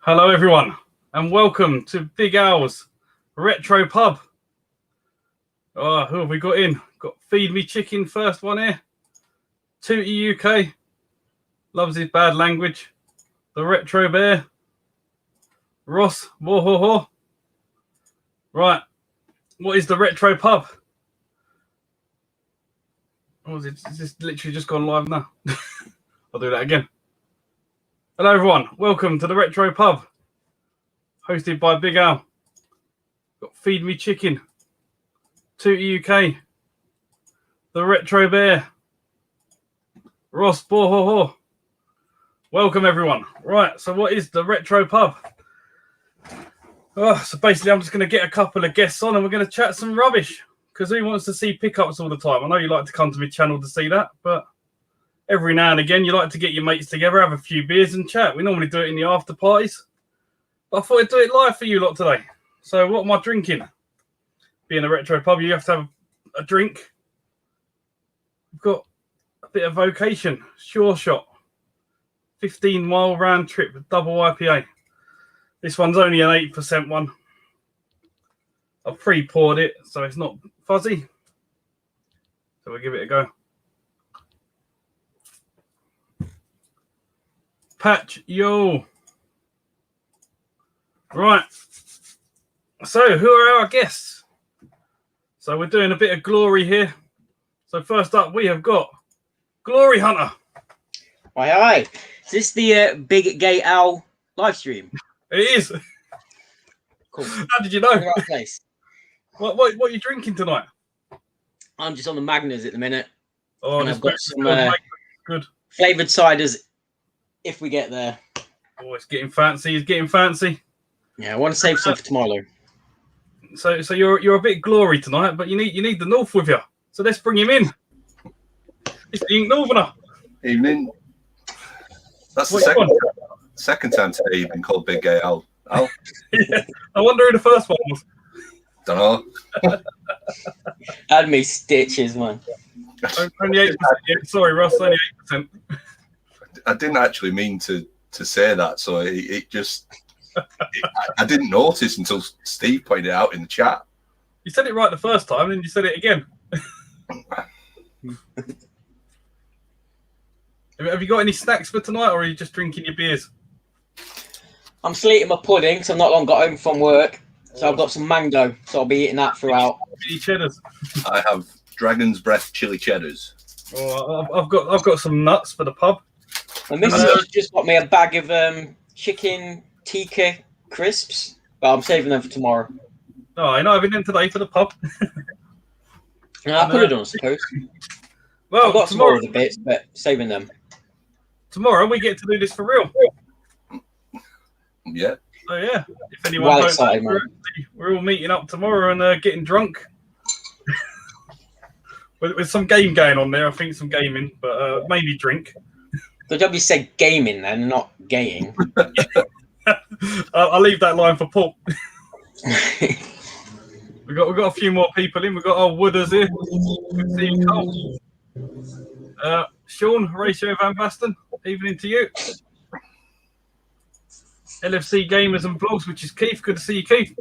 Hello, everyone, and welcome to Big Al's Retro Pub. Oh, who have we got in? Got Feed Me Chicken, first one here. Tooty UK, loves his bad language. The Retro Bear. Ross, Wohoho. Right, what is the Retro Pub? Oh, is this literally just gone live now? I'll do that again. Hello, everyone. Welcome to the Retro Pub, hosted by Big Al. Got Feed Me Chicken, Tooty UK, the Retro Bear, Ross Bohoho. Welcome, everyone. Right, so what is the Retro Pub? So basically, I'm just going to get a couple of guests on and we're going to chat some rubbish. Because who wants to see pickups all the time? I know you like to come to my channel to see that, but every now and again, you like to get your mates together, have a few beers and chat. We normally do it in the after parties. But I thought I'd do it live for you lot today. So what am I drinking? Being a Retro Pub, you have to have a drink. We've got a bit of Vocation, Sure Shot. 15-mile round trip with double IPA. This one's only an 8% one. I've pre-poured it, so it's not fuzzy. So we'll give it a go. Patch, yo. Right. So, who are our guests? So, we're doing a bit of glory here. So, first up, we have got Glory Hunter. Hi. Is this the Big Gay Al live stream? It is. Cool. How did you know? Right place. What are you drinking tonight? I'm just on the Magners at the minute. Oh, and I've got some good flavoured ciders if we get there. Oh, it's getting fancy. It's getting fancy. Yeah, I want to save some for tomorrow. So you're a bit glory tonight, but you need the North with you. So let's bring him in. It's the Ink Northerner. Evening. That's the second time today you've been called Big Gay Al. Al? Yeah. I wonder who the first one was. Don't know. Had me stitches, man. Only 8%. Yeah, sorry, Ross. Only 8%. I didn't actually mean to say that, so it just... I didn't notice until Steve pointed it out in the chat. You said it right the first time, and you said it again. Have you got any snacks for tonight, or are you just drinking your beers? I'm still eating my pudding because I've not long got home from work. So I've got some mango, so I'll be eating that throughout. Chili cheddars. I have Dragon's Breath chili cheddars. Oh, I've got some nuts for the pub. My missus has just got me a bag of chicken tikka crisps, but I'm saving them for tomorrow. Oh, you're not having them today for the pub. I could have done, I suppose. Well, I've got some more of the bits, but saving them. Tomorrow we get to do this for real. Yeah. So yeah, if anyone Well excited, man. We're all meeting up tomorrow and getting drunk. with some game going on there, I think some gaming, but mainly drink. The W said gaming then, not gaying. I'll leave that line for Paul. We've got a few more people in. We've got our Wooders here. Good to see you, Cole. Sean, Horatio Van Basten, evening to you. LFC Gamers and Blogs, which is Keith. Good to see you, Keith.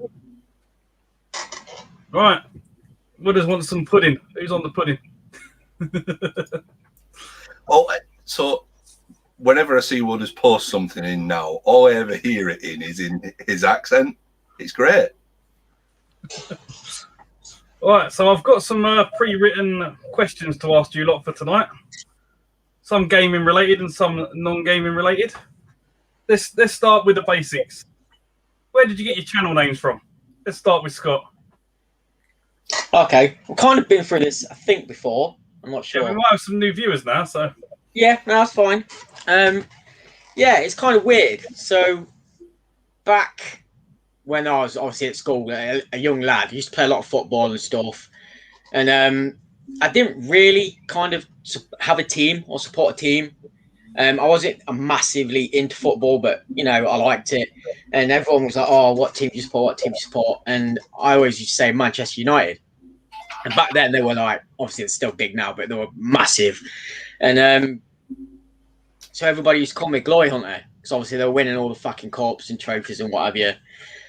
Right. Wooders wants some pudding. Who's on the pudding? So whenever I see Wooders post something in now, all I ever hear it in is in his accent. It's great. All right, so I've got some pre-written questions to ask you lot for tonight. Some gaming related and some non-gaming related. Let's start with the basics. Where did you get your channel names from? Let's start with Scott. Okay, I've kind of been through this, I think, before. I'm not sure. Yeah, we might have some new viewers now, so. Yeah, no, that's fine. Yeah, it's kind of weird. So, back when I was obviously at school, a young lad, I used to play a lot of football and stuff. And I didn't really kind of have a team or support a team. I wasn't massively into football, but, you know, I liked it. And everyone was like, oh, what team do you support? What team do you support? And I always used to say Manchester United. And back then they were like, obviously it's still big now, but they were massive. And so everybody used to call me Glory Hunter because obviously they were winning all the fucking cups and trophies and what have you.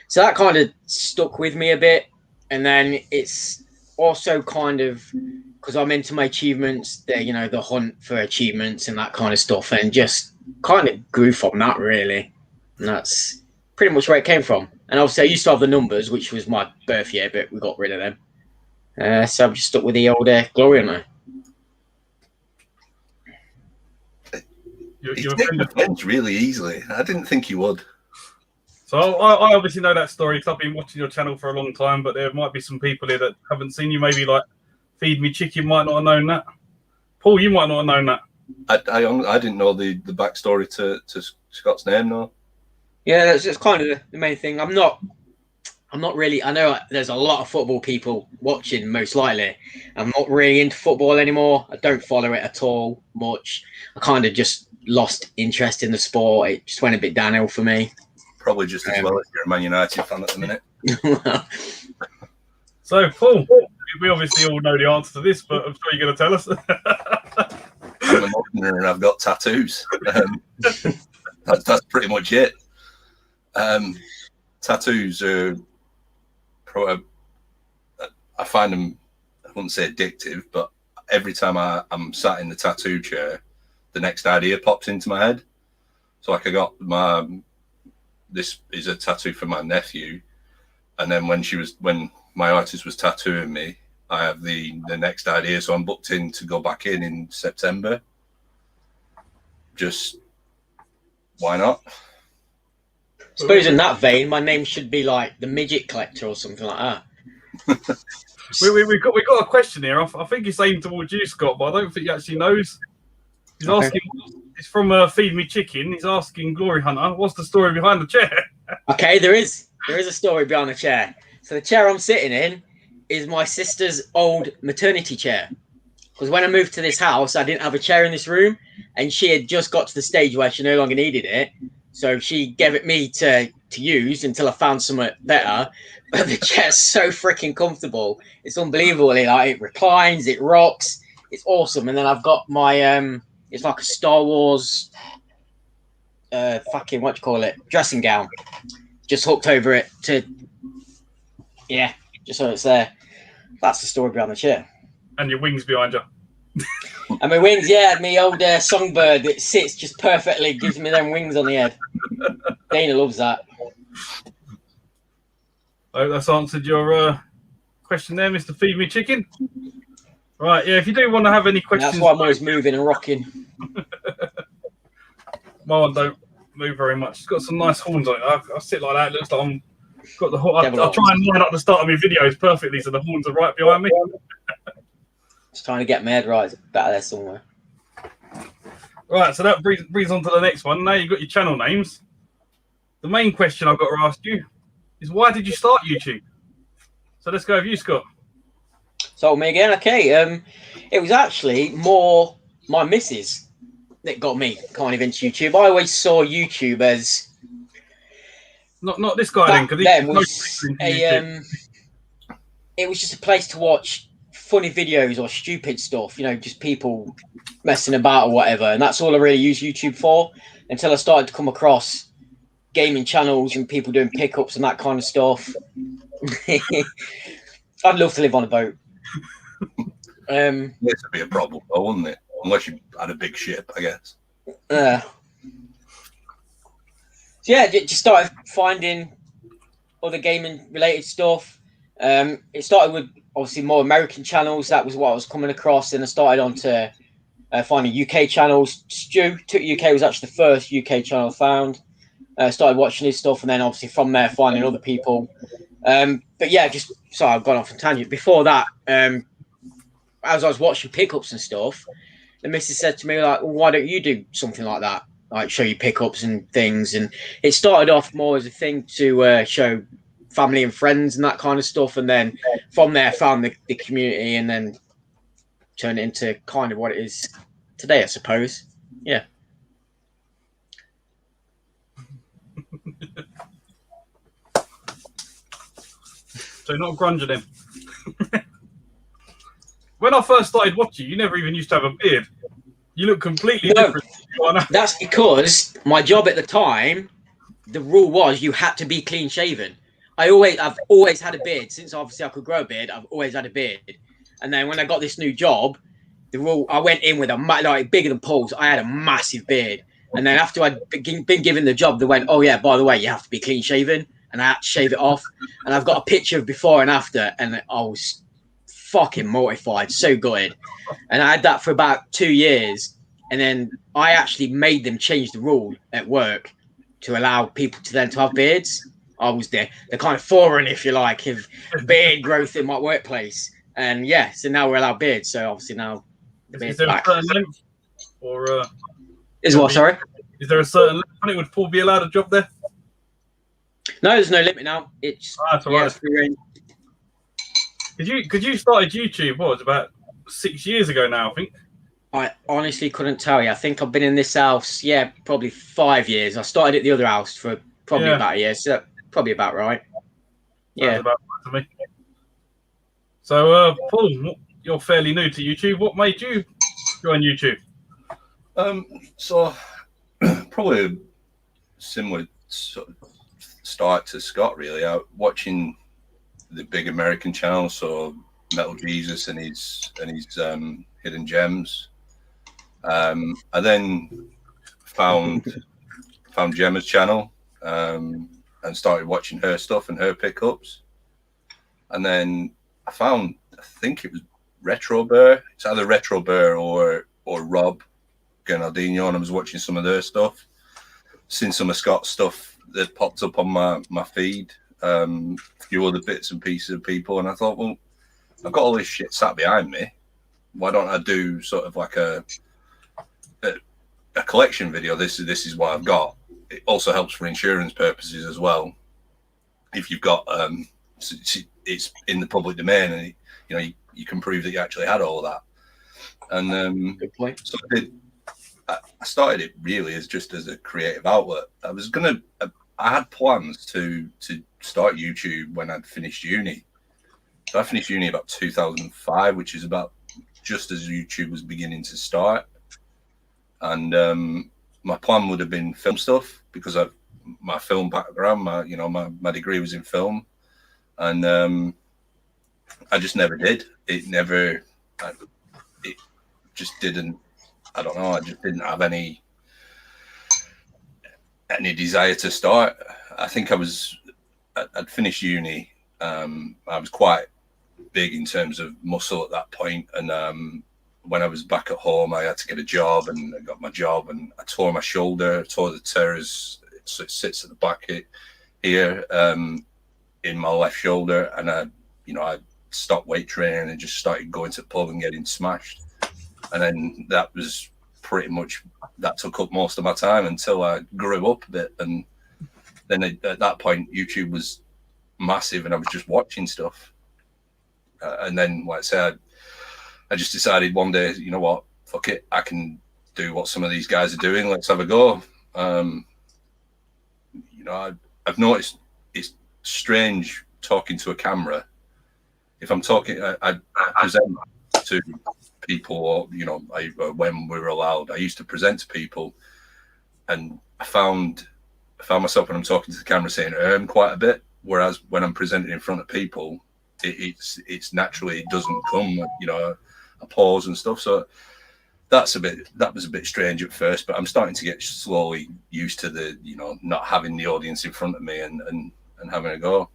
So that kind of stuck with me a bit. And then it's also kind of because I'm into my achievements, the hunt for achievements and that kind of stuff, and just kind of grew from that really. And that's pretty much where it came from. And obviously I used to have the numbers, which was my birth year, but we got rid of them. So I'm just stuck with the old Glory Hunter. You take the fence really easily. I didn't think you would. So I obviously know that story because I've been watching your channel for a long time, but there might be some people here that haven't seen you. Maybe like Feed Me Chicken might not have known that. Paul, you might not have known that. I didn't know the backstory to Scott's name, no. Yeah, that's kind of the main thing. I'm not really. I know there's a lot of football people watching, most likely. I'm not really into football anymore. I don't follow it at all much. I kind of just lost interest in the sport. It just went a bit downhill for me. Probably just as well as you're a Man United fan at the minute. So, Paul, we obviously all know the answer to this, but I'm sure you're going to tell us. I'm an Londoner and I've got tattoos. That's pretty much it. Tattoos are, I find them, I wouldn't say addictive, but every time I'm sat in the tattoo chair, the next idea pops into my head. So like I got this is a tattoo for my nephew, and then when my artist was tattooing me, I have the next idea, so I'm booked in to go back in September. Just why not? I suppose in that vein, my name should be like the Midget Collector or something like that. we got a question here. I think it's aimed towards you, Scott, but I don't think he actually knows. He's asking. It's from Feed Me Chicken. He's asking Glory Hunter, what's the story behind the chair? Okay, there is a story behind the chair. So the chair I'm sitting in is my sister's old maternity chair. Because when I moved to this house, I didn't have a chair in this room, and she had just got to the stage where she no longer needed it. So she gave it me to use until I found something better. But the chair's so freaking comfortable. It's unbelievable. It reclines, it rocks. It's awesome. And then I've got my it's like a Star Wars dressing gown. Just hooked over it just so it's there. That's the story behind the chair. And your wings behind you. And my wings, my old songbird that sits just perfectly, gives me them wings on the head. Dana loves that. I hope that's answered your question there, Mr. Feed Me Chicken. Right, yeah, if you do want to have any questions... That's why I'm always moving and rocking. My one don't move very much. It's got some nice horns on it. I sit like that. It looks like I'm got the horn. I'll try and line up the start of my videos perfectly so the horns are right behind me. Just trying to get my head right. It's better there somewhere. Right, so that brings on to the next one. Now you've got your channel names. The main question I've got to ask you is why did you start YouTube? So let's go with you, Scott. So me again, okay. It was actually more my missus that got me kind of into YouTube. I always saw YouTube as not this guy then was it was just a place to watch funny videos or stupid stuff, just people messing about or whatever. And that's all I really used YouTube for until I started to come across gaming channels and people doing pickups and that kind of stuff. I'd love to live on a boat. This would be a problem, though, wouldn't it? Unless you had a big ship, I guess. So yeah, just started finding other gaming related stuff. It started with obviously more American channels. That was what I was coming across. Then I started on to finding UK channels. Stu UK was actually the first UK channel I found. Started watching his stuff, and then obviously from there finding other people. But yeah, sorry, I've gone off on a tangent. Before that, as I was watching pickups and stuff, the missus said to me, like, well, why don't you do something like that? Like show you pickups and things. And it started off more as a thing to show family and friends and that kind of stuff. And then from there, found the community and then turned it into kind of what it is today, I suppose. Yeah. So not grunging him. When I first started watching, you never even used to have a beard. You look completely different to That's because my job at the time, the rule was you had to be clean shaven. I've always had a beard since obviously I could grow a beard. I've always had a beard, and then when I got this new job, the rule I went in with like bigger than Paul's. I had a massive beard, and then after I'd been given the job, they went, "Oh yeah, by the way, you have to be clean shaven," and I had to shave it off. And I've got a picture of before and after, and I was fucking mortified, so good. And I had that for about 2 years, and then I actually made them change the rule at work to allow people to have beards. I was the kind of forerunner, if you like, of beard growth in my workplace. And yeah, so now we're allowed beards. So obviously now the Is beard's there back. a certain length, or Is what? Sorry. is there a certain length on it? Would Paul be allowed a job there? No, there's no limit now. It's That's all yeah, right. it's free reign. Because you started YouTube, what was it, about 6 years ago now, I think. I honestly couldn't tell you. I think I've been in this house, probably 5 years. I started at the other house for probably about a year, so probably about right. Yeah. Sounds about right to me. So, Paul, you're fairly new to YouTube. What made you join YouTube? So probably a similar sort of start to Scott, really. Watching the big American channels, so Metal Jesus and his Hidden Gems. I then found Gemma's channel and started watching her stuff and her pickups. And then I think it was Retro Bear. It's either Retro Bear or Rob Gennardino, and I was watching some of their stuff. Seen some of Scott's stuff that popped up on my feed. A few other bits and pieces of people, and I thought, well, I've got all this shit sat behind me. Why don't I do sort of like a collection video? This is what I've got. It also helps for insurance purposes as well. If you've got it's in the public domain, and you can prove that you actually had all of that. And Good point. so I started it really as a creative outlet. I had plans to start YouTube when I'd finished uni. So I finished uni about 2005, which is about just as YouTube was beginning to start. And my plan would have been film stuff because of my film background. My degree was in film, and I just never did. It just didn't. I don't know. I just didn't have any desire to start. I think I'd finished uni. I was quite big in terms of muscle at that point, and when I was back at home, I had to get a job, and I got my job, and I tore my shoulder, tore the tears, so it sits at the back here in my left shoulder, and I stopped weight training and just started going to the pub and getting smashed, and then that was pretty much that took up most of my time until I grew up a bit, and then at that point YouTube was massive, and I was just watching stuff, and then like I said, I just decided one day, you know what, fuck it, I can do what some of these guys are doing. Let's have a go. I've noticed it's strange talking to a camera. If I'm talking, I present to people, or when we were allowed, I used to present to people, and I found myself when I'm talking to the camera saying quite a bit, whereas when I'm presenting in front of people, it's naturally, it doesn't come, a pause and stuff. So that was a bit strange at first, but I'm starting to get slowly used to the not having the audience in front of me and having a go.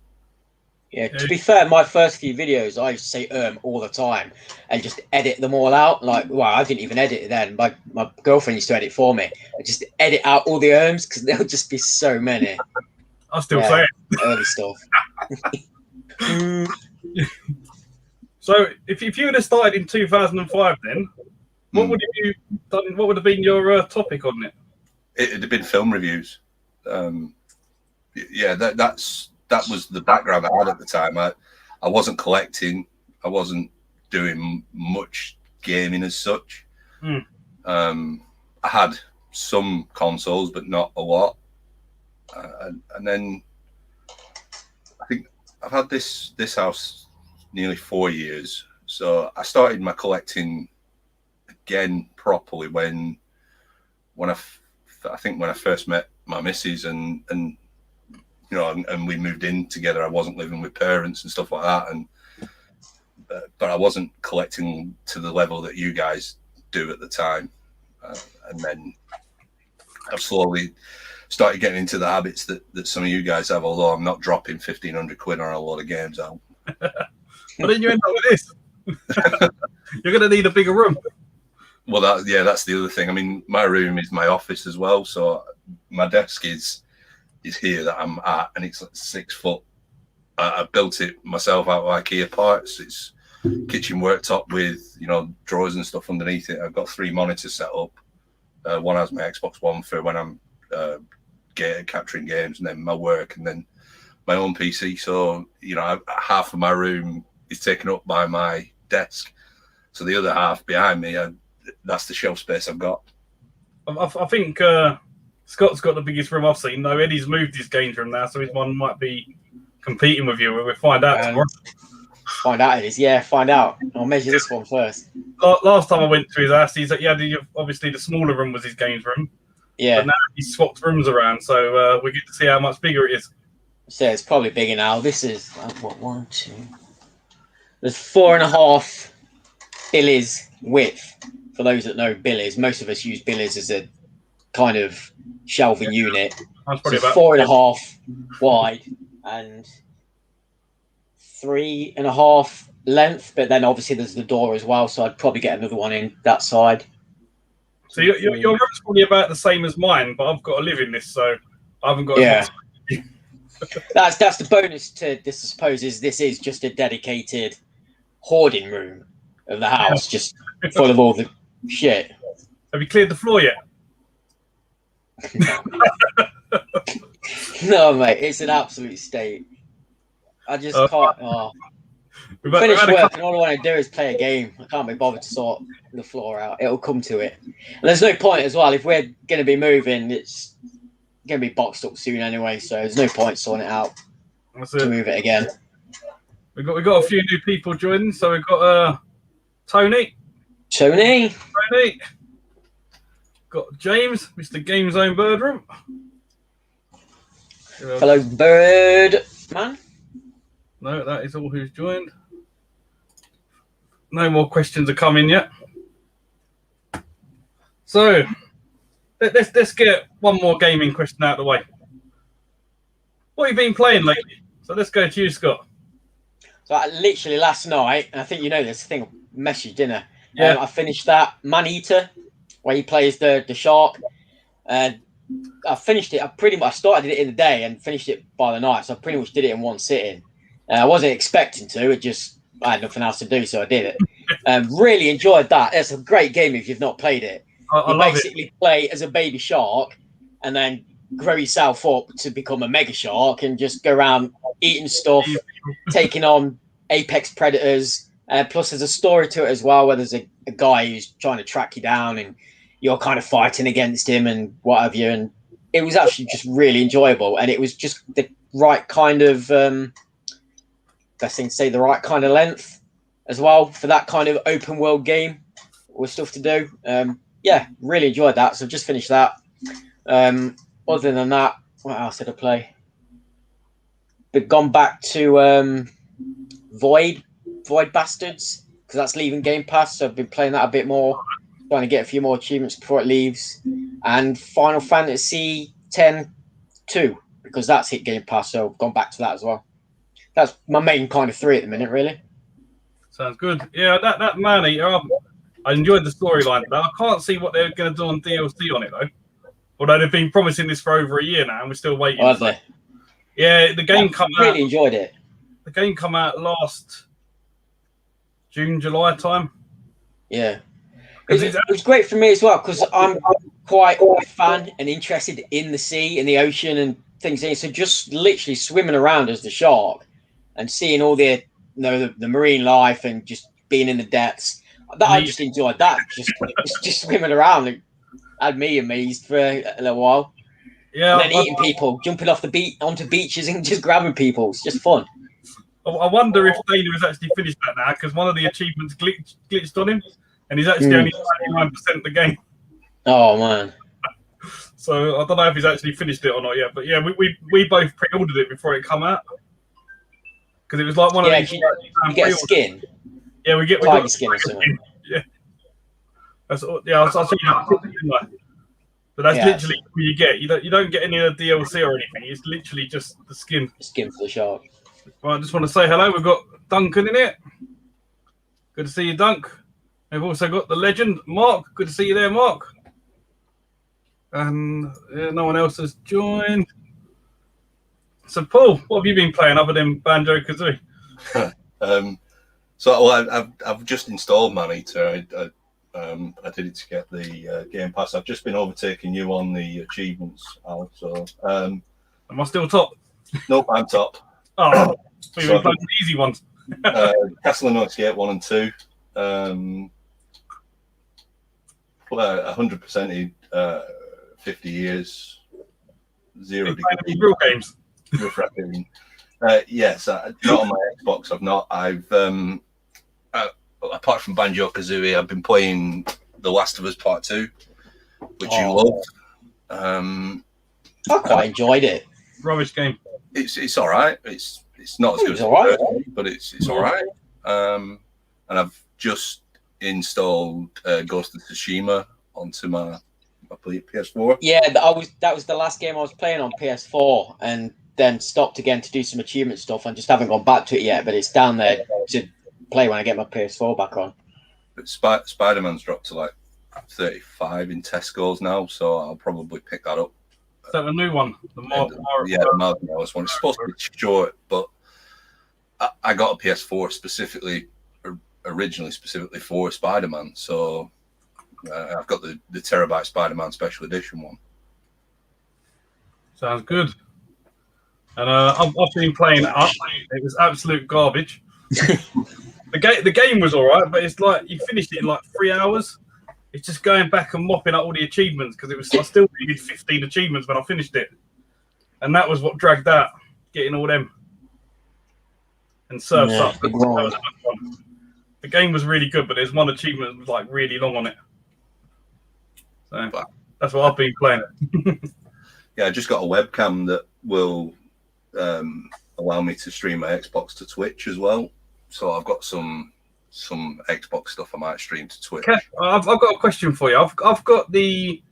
Yeah, to be fair, my first few videos, I used to say all the time and just edit them all out. Like, well, I didn't even edit it then. My girlfriend used to edit for me. I just edit out all the because there'll just be so many. I'll still say it. Early stuff. So, if you would have started in 2005, then what would you done? What would have been your topic on it? It'd have been film reviews. Yeah, that was the background I had at the time. I wasn't collecting. I wasn't doing much gaming as such. I had some consoles, but not a lot. And then I think I've had this house nearly 4 years. So I started my collecting again properly when I think when I first met my missus and you know, and we moved in together, I wasn't living with parents and stuff like that, and but I wasn't collecting to the level that you guys do at the time, and then I've slowly started getting into the habits that some of you guys have, although I'm not dropping 1,500 quid on a lot of games out. But then you end up with this. You're going to need a bigger room. Well, that's the other thing. I mean, my room is my office as well, so my desk is here that I'm at, and it's like 6 foot. I built it myself out of IKEA parts. It's kitchen worktop with, you know, drawers and stuff underneath it. I've got 3 monitors set up. One has my Xbox One for when I'm capturing games, and then my work, and then my own PC. So, you know, half of my room is taken up by my desk. So the other half behind me, that's the shelf space I've got. I think Scott's got the biggest room I've seen, though. Eddie's moved his games room now, so his one might be competing with you. We'll find out tomorrow. Find out it is, yeah, find out. I'll measure this one first. Last time I went to his house, obviously the smaller room was his games room. Yeah. But now he's swapped rooms around, so we get to see how much bigger it is. So it's probably bigger now. This is, what, 1, 2... There's 4.5 billies width. For those that know billies, most of us use billies as a kind of shelving unit. That's probably So about 4.5 wide and 3.5 length, but then obviously there's the door as well, so I'd probably get another one in that side. So your room's probably about the same as mine, but I've got to live in this, so I haven't got. Yeah. That's the bonus to this, I suppose, is this is just a dedicated hoarding room of the house, just full of all the shit. Have you cleared the floor yet? No, mate, it's an absolute state. I just can't. Finish work, and all I want to do is play a game. I can't be bothered to sort the floor out. It'll come to it. And there's no point as well. If we're going to be moving, it's going to be boxed up soon anyway, so there's no point sorting it out to move it again. We got a few new people joining, so we've got Tony. Got James, Mr. Game Zone Bird Room. Hello, Bird Man. No, that is all who's joined. No more questions are coming yet. So let's get one more gaming question out of the way. What have you been playing lately? So let's go to you, Scott. So literally last night, and I think you know this, I think I messaged, didn't I? Yeah. I finished that Man-Eater, where he plays the shark. And I finished it. I started it in the day and finished it by the night. So I pretty much did it in one sitting. I wasn't expecting to. I had nothing else to do, so I did it. Really enjoyed that. It's a great game if you've not played it. You basically play as a baby shark and then grow yourself up to become a mega shark and just go around eating stuff, taking on apex predators. Plus, there's a story to it as well, where there's a guy who's trying to track you down and you're kind of fighting against him and what have you. And it was actually just really enjoyable. And it was just the right kind of, best thing to say, the right kind of length as well for that kind of open world game with stuff to do. Yeah, really enjoyed that. So just finished that. Other than that, what else did I play? But gone back to Void Bastards, because that's leaving Game Pass. So I've been playing that a bit more, trying to get a few more achievements before it leaves. And Final Fantasy X-2, because that's hit Game Pass. So I've gone back to that as well. That's my main kind of 3 at the minute, really. Sounds good. Yeah, that Man-Eater, I enjoyed the storyline. I can't see what they're going to do on DLC on it, though. Although they've been promising this for over a year now, and we're still waiting. Oh, have they? Yeah, the game really enjoyed it. The game come out last June, July time. Yeah. It was great for me as well, because I'm quite a fan and interested in the sea and the ocean and things. So just literally swimming around as the shark and seeing all the marine life and just being in the depths. I just enjoyed that. Just swimming around. It had me amazed for a little while. Yeah. And then eating people, jumping off the beach onto beaches and just grabbing people. It's just fun. I wonder if Dana has actually finished that now, because one of the achievements glitched on him, and he's actually only 99% of the game. Oh man, So I don't know if he's actually finished it or not yet. But yeah, we both pre-ordered it before it come out because it was like one of these. You get a skin. Yeah, we tiger got skin or something. Yeah, I saw that. But that's literally what you get. You don't get any of the DLC or anything. It's literally just the skin. Skin for the shark. Well, I just want to say hello. We've got Duncan in it. Good to see you, Dunk. We've also got the legend, Mark. Good to see you there, Mark. And no one else has joined. So, Paul, what have you been playing other than Banjo Kazooie? I've just installed Maneater. I did it to get the Game Pass. I've just been overtaking you on the achievements, Al. So, am I still top? Nope, I'm top. Oh, we've been playing the easy ones. Castle and Gate 1 and 2. 100%, 50 years, 0 degrees. Real games. Yes, not on my Xbox. I've apart from Banjo Kazooie, I've been playing The Last of Us Part 2, which you love. I quite enjoyed it. Rubbish game. It's all right. It's not as good as all right, but it's all right. And I've just installed Ghost of Tsushima onto my PS4. Yeah, that was the last game I was playing on PS4, and then stopped again to do some achievement stuff, and just haven't gone back to it yet. But it's down there to play when I get my PS4 back on. But Spider-Man's dropped to like 35 in Tesco's now, so I'll probably pick that up. Is that the new one? The Miles one. It's supposed to be short, but I got a PS4 originally specifically for Spider-Man, so I've got the Terabyte Spider-Man Special Edition one. Sounds good. And I've been playing it up. It was absolute garbage. The game was all right, but it's like you finished it in like 3 hours. It's just going back and mopping up all the achievements because I still needed 15 achievements when I finished it, and that was what dragged out, getting all them and surfs up. That was fun. The game was really good, but there's one achievement that was like really long on it. So that's what I've been playing. Yeah, I just got a webcam that will allow me to stream my Xbox to Twitch as well. So I've got some Xbox stuff I might stream to Twitch. I've got a question for you. I've got the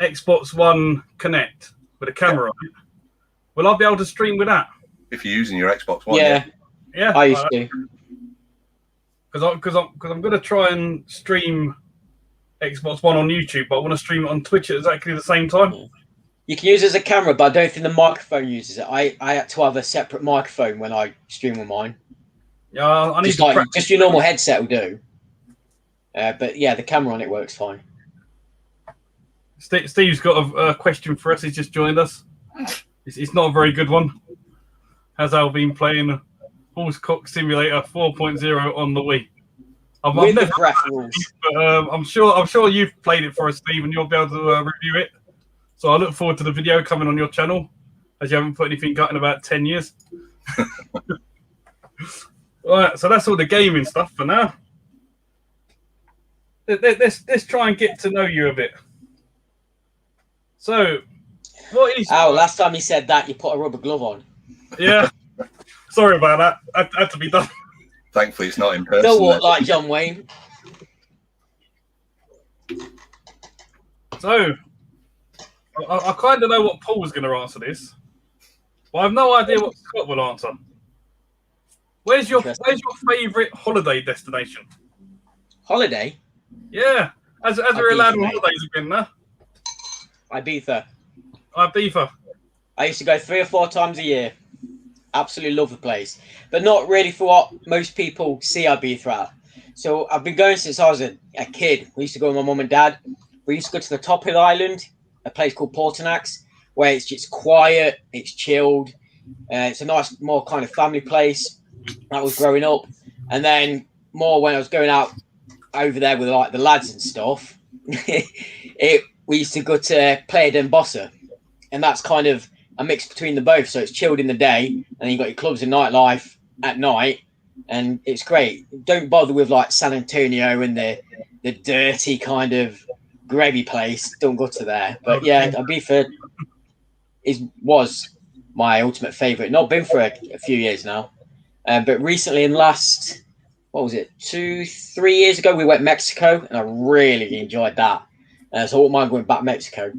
Xbox One Connect with a camera on it. Will I be able to stream with that? If you're using your Xbox One, yeah, I used to. Because I'm going to try and stream Xbox One on YouTube, but I want to stream it on Twitch at exactly the same time. You can use it as a camera, but I don't think the microphone uses it. I had to have a separate microphone when I stream with mine. Yeah, I need just your normal headset will do. But yeah, the camera on it works fine. Steve's got a question for us. He's just joined us. It's not a very good one. Has Al been playing Horsecock Simulator 4.0 on the Wii? I've never craft rules. But I'm sure you've played it for us, Steve, and you'll be able to review it. So I look forward to the video coming on your channel, as you haven't put anything out in about 10 years. Right, so that's all the gaming stuff for now. Let's try and get to know you a bit. So, what is... Oh, last time you said that, you put a rubber glove on. Yeah. Sorry about that. Had to be done. Thankfully, it's not in person. Don't walk like John Wayne. So, I kind of know what Paul was going to answer this, but I have no idea what Scott will answer. Where's your favourite holiday destination? Holiday? Yeah. As we're allowed on holidays again now. Ibiza. Ibiza. I used to go 3 or 4 times a year. Absolutely love the place. But not really for what most people see Ibiza at. So I've been going since I was a kid. We used to go with my mum and dad. We used to go to the top of the island, a place called Portanax, where it's just quiet, it's chilled. It's a nice, more kind of family place. That was growing up. And then more when I was going out over there with like the lads and stuff, we used to go to Playa d'Embossa. And that's kind of a mix between the both. So it's chilled in the day, and then you've got your clubs and nightlife at night. And it's great. Don't bother with like San Antonio and the dirty kind of gravy place. Don't go to there. But yeah, Ibiza was my ultimate favourite. Not been for a few years now. But recently, in the last, what was it, 2-3 years ago, we went to Mexico, and I really enjoyed that. So I wouldn't mind going back to Mexico.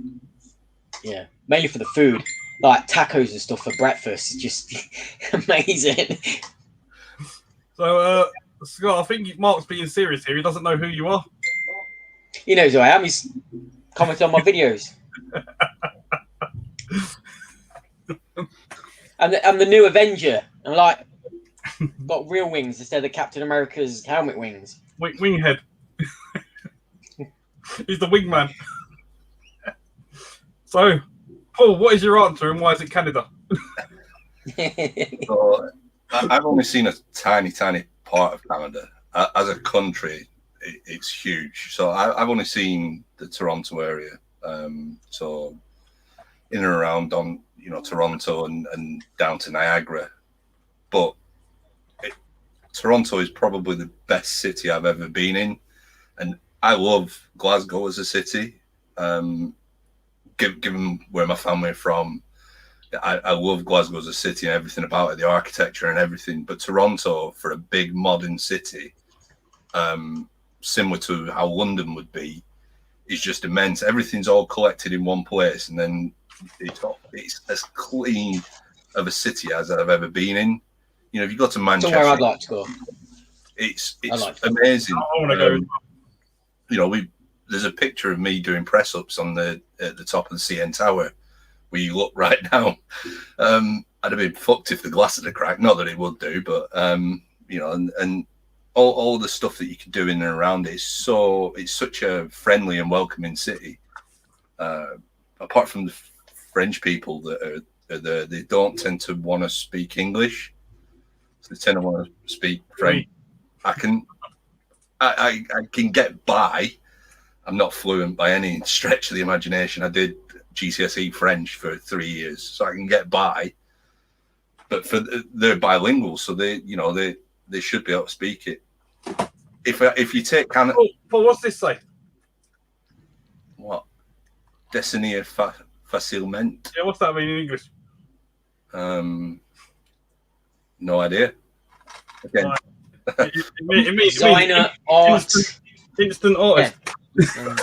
Yeah, mainly for the food, like tacos and stuff for breakfast. It's just amazing. So, Scott, I think Mark's being serious here. He doesn't know who you are. He knows who I am. He's commented on my videos. I'm the new Avenger. I'm like, got real wings instead of Captain America's helmet wings. Winghead. He's the wingman. So, Paul, what is your answer and why is it Canada? So, I've only seen a tiny part of Canada. As a country, it's huge. So I've only seen the Toronto area. So in and around on Toronto and down to Niagara. But Toronto is probably the best city I've ever been in, and I love Glasgow as a city. Given where my family are from, I love Glasgow as a city and everything about it, the architecture and everything. But Toronto, for a big modern city, similar to how London would be, is just immense. Everything's all collected in one place, and then it's as clean of a city as I've ever been in. If you go to Manchester, somewhere I'd like to go. It's amazing. I want to go. There's a picture of me doing press ups at the top of the CN Tower, where you look right down. I'd have been fucked if the glass had cracked. Not that it would do, but and all the stuff that you can do in and around it it's such a friendly and welcoming city. Apart from the French people that are there, they don't tend to want to speak English. So they tend to want to speak French. I can get by. I'm not fluent by any stretch of the imagination. I did GCSE French for 3 years, so I can get by. But they're bilingual, so they should be able to speak it. If you take Canada, Paul, what's this say? What? Dessiner facilement. Yeah, what's that mean in English? No idea. Again, it means Designer art. instant artist. Yeah.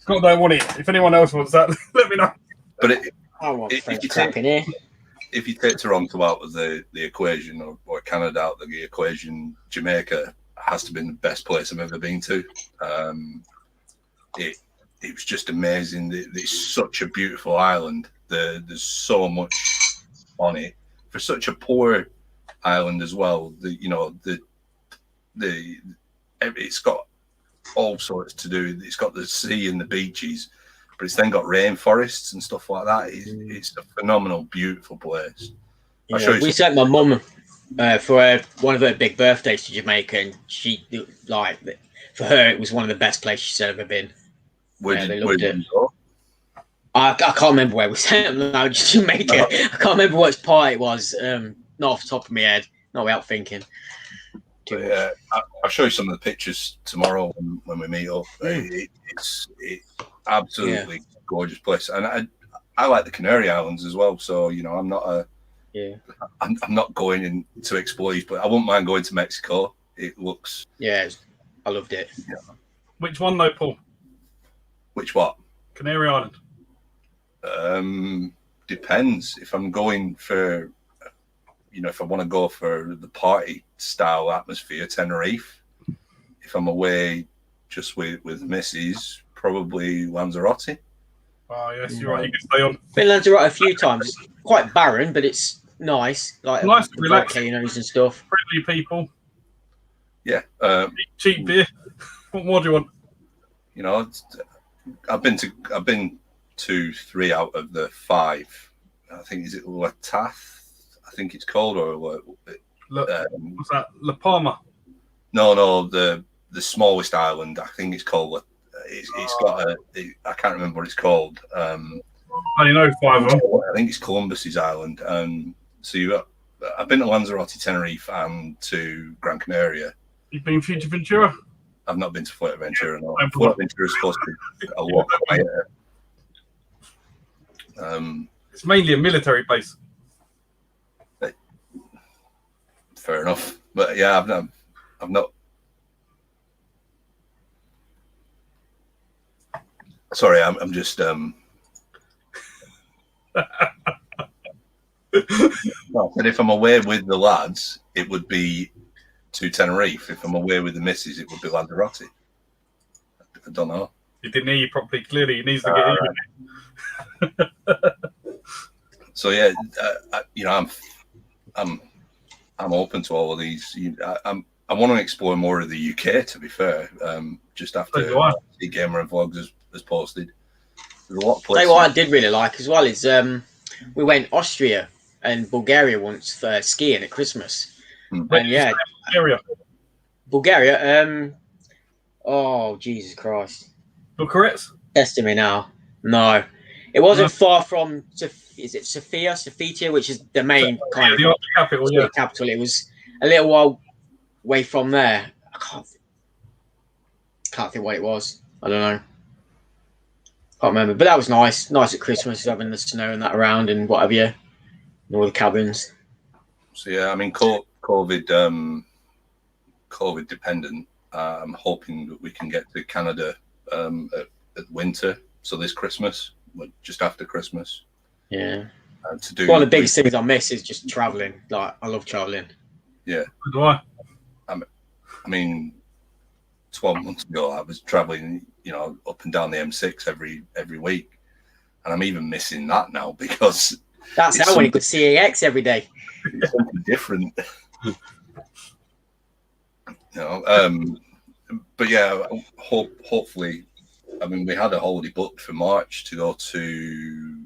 Scott don't want it. If anyone else wants that, let me know. But I want if French you crap in here. if you take Toronto out of the equation, or Canada out of the equation, Jamaica has to be the best place I've ever been to. It was just amazing. It's such a beautiful island. There's so much on it for such a poor island as well. It's got all sorts to do. It's got the sea and the beaches, but it's then got rainforests and stuff like that. It's a phenomenal, beautiful place. Yeah, we sent my mum for one of her big birthdays to Jamaica, and she for her it was one of the best places she's ever been. Where they did loved you it. go? I can't remember where we sent them now, just Jamaica. No. I can't remember which part it was. Not off the top of my head, not without thinking. I'll show you some of the pictures tomorrow when we meet up. It's absolutely gorgeous place, and I like the Canary Islands as well. So I'm not I'm not going in to explore, but I wouldn't mind going to Mexico. It looks I loved it. Yeah. Which one though, Paul? Which what? Canary Island. Depends. If I'm going for, if I want to go for the party style atmosphere, Tenerife. If I'm away just with Missy's, probably Lanzarote. Oh yes, you're right. You can stay on. Been to Lanzarote a few times. It's quite barren, but it's nice. Like Nice, the relaxing. volcanoes and stuff. Friendly people, Yeah. cheap beer. What more do you want? I've been to 3 out of the 5. I think is it Latath? I think it's called, or What's that? La Palma. No, the smallest island. I think it's called. It's got I can't remember what it's called. I only know 5 of them. I think it's Columbus's island. So I've been to Lanzarote, Tenerife, and to Gran Canaria. You've been Future Ventura. I've not been to Fuerteventura. No. I'm- Fuerteventura is supposed to be a lot quieter. It's mainly a military base. Fair enough, but yeah, I've not. Sorry, I'm just. No, and if I'm away with the lads, it would be to Tenerife. If I'm away with the missus, it would be Lanzarote. I don't know. He didn't hear you properly. Clearly, he needs to get in. So yeah, I'm open to all of these. I want to explore more of the UK. To be fair, just after the Gamer Vlogs has posted, there's a lot of places. What I did really like as well is we went Austria and Bulgaria once for skiing at Christmas. And yeah, Bulgaria. Oh Jesus Christ! Bucharest. Testing me now. No, it wasn't far from. Is it Sofia, which is the main kind of the capital? Yeah, capital. It was a little while away from there. I can't think what it was. I don't know. Can't remember, but that was nice. Nice at Christmas, having the snow and that around and what have you, and all the cabins. So yeah, I mean, COVID dependent. I'm hoping that we can get to Canada at winter. So this Christmas, just after Christmas. Yeah. To do one of the biggest things I miss is just traveling. Like I love traveling. Yeah. Do I? I mean, 12 months ago, I was traveling, up and down the M6 every week, and I'm even missing that now because that's how when you could CAX every day. Something different. But yeah, hopefully, I mean, we had a holiday booked for March to go to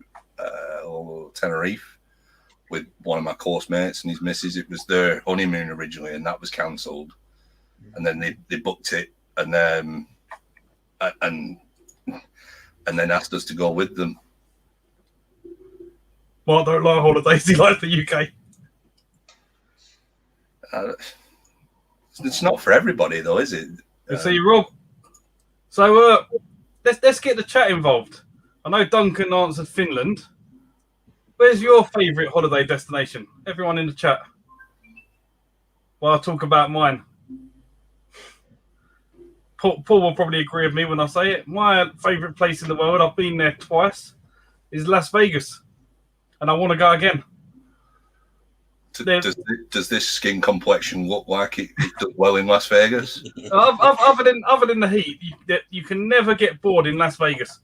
Tenerife with one of my course mates and his missus. It was their honeymoon originally, and that was cancelled. And then they booked it, and then asked us to go with them. Well, I don't like holidays. He likes the UK. It's not for everybody, though, is it? See, Rob. So let's get the chat involved. I know Duncan answered Finland. Where's your favourite holiday destination? Everyone in the chat. Well, I'll talk about mine. Paul will probably agree with me when I say it. My favourite place in the world, I've been there twice, is Las Vegas. And I want to go again. Does this skin complexion look like it does well in Las Vegas? Other than the heat, you can never get bored in Las Vegas.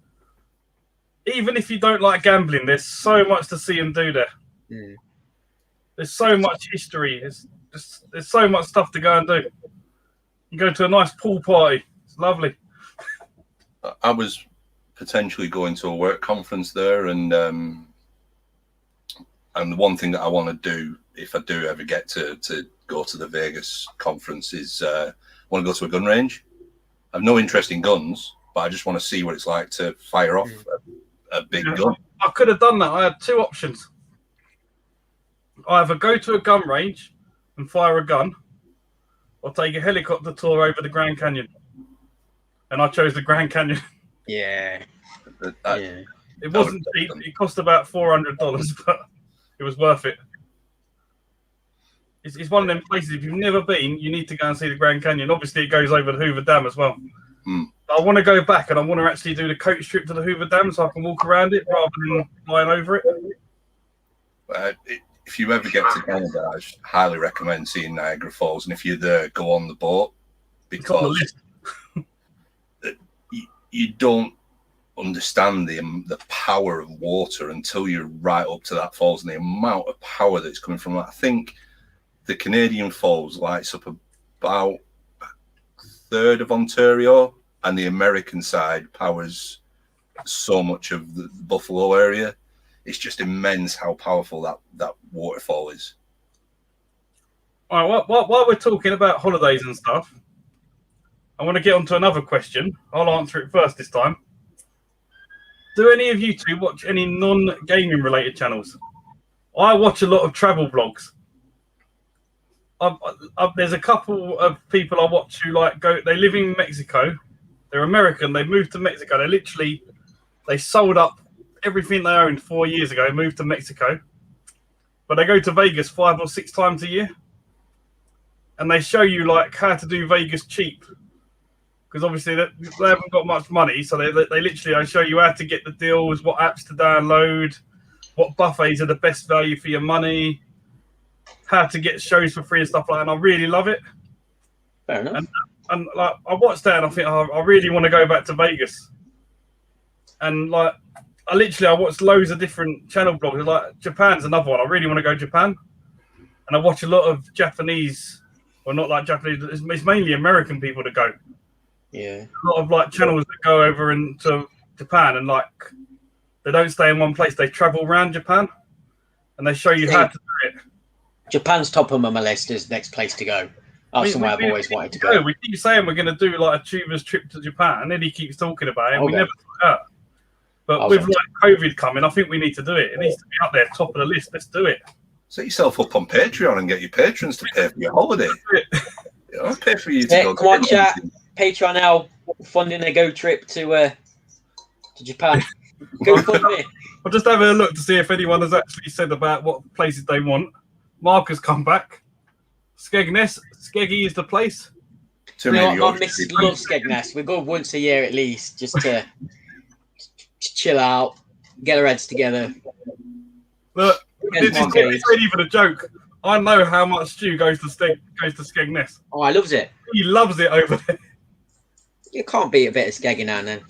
Even if you don't like gambling, there's so much to see and do there. Mm. There's so much history. There's so much stuff to go and do. You go to a nice pool party. It's lovely. I was potentially going to a work conference there, and the one thing that I want to do, if I do ever get to go to the Vegas conference, is I want to go to a gun range. I have no interest in guns, but I just want to see what it's like to fire off a big gun. I could have done that. I had two options. Either go to a gun range and fire a gun, or take a helicopter tour over the Grand Canyon. And I chose the Grand Canyon. Yeah. It wasn't cheap. It cost about $400, but it was worth it. It's one of them places, if you've never been, you need to go and see the Grand Canyon. Obviously, it goes over the Hoover Dam as well. I want to go back, and I want to actually do the coach trip to the Hoover Dam so I can walk around it rather than flying over it. If you ever get to Canada, I highly recommend seeing Niagara Falls. And if you're there, go on the boat, because you don't understand the power of water until you're right up to that falls and the amount of power that's coming from that. I think the Canadian Falls lights up about a third of Ontario, and the American side powers so much of the Buffalo area. It's just immense how powerful that waterfall is. All right, while we're talking about holidays and stuff, I want to get on to another question. I'll answer it first this time. Do any of you two watch any non-gaming related channels? I watch a lot of travel vlogs. there's a couple of people I watch who like go. They live in Mexico. They're American. They moved to Mexico. They sold up everything they owned 4 years ago. Moved to Mexico, but they go to Vegas 5 or 6 times a year, and they show you like how to do Vegas cheap. Because obviously they haven't got much money, so they literally show you how to get the deals, what apps to download, what buffets are the best value for your money, how to get shows for free and stuff like that. And I really love it. Fair enough. And like I watched that and I think I really want to go back to Vegas. And like I watched loads of different channel blogs. Like Japan's another one. I really want to go to Japan. And I watch a lot of Japanese, well not like Japanese, it's mainly American people that go. Yeah. A lot of like channels that go over into Japan and like they don't stay in one place. They travel around Japan and they show you how to do it. Japan's top of my list is next place to go. That's somewhere I've always wanted to go. We keep saying we're going to do like a Tuva's trip to Japan, and then he keeps talking about it. And we never do that. But with like COVID coming, I think we need to do it. It needs to be up there, top of the list. Let's do it. Set yourself up on Patreon and get your patrons to pay for your holiday. Pay for you to go. Come on, chat. Patreon now funding a go trip to Japan. Go fund me. I'll just have a look to see if anyone has actually said about what places they want. Mark has come back. Skegness. Skeggy is the place. My missus loves Skegness. We go once a year at least, just to chill out, get our heads together. Look, this ain't even a joke. I know how much Stu goes to Skegness. Oh, I loves it. He loves it over there. You can't beat a bit of Skeggy now and then.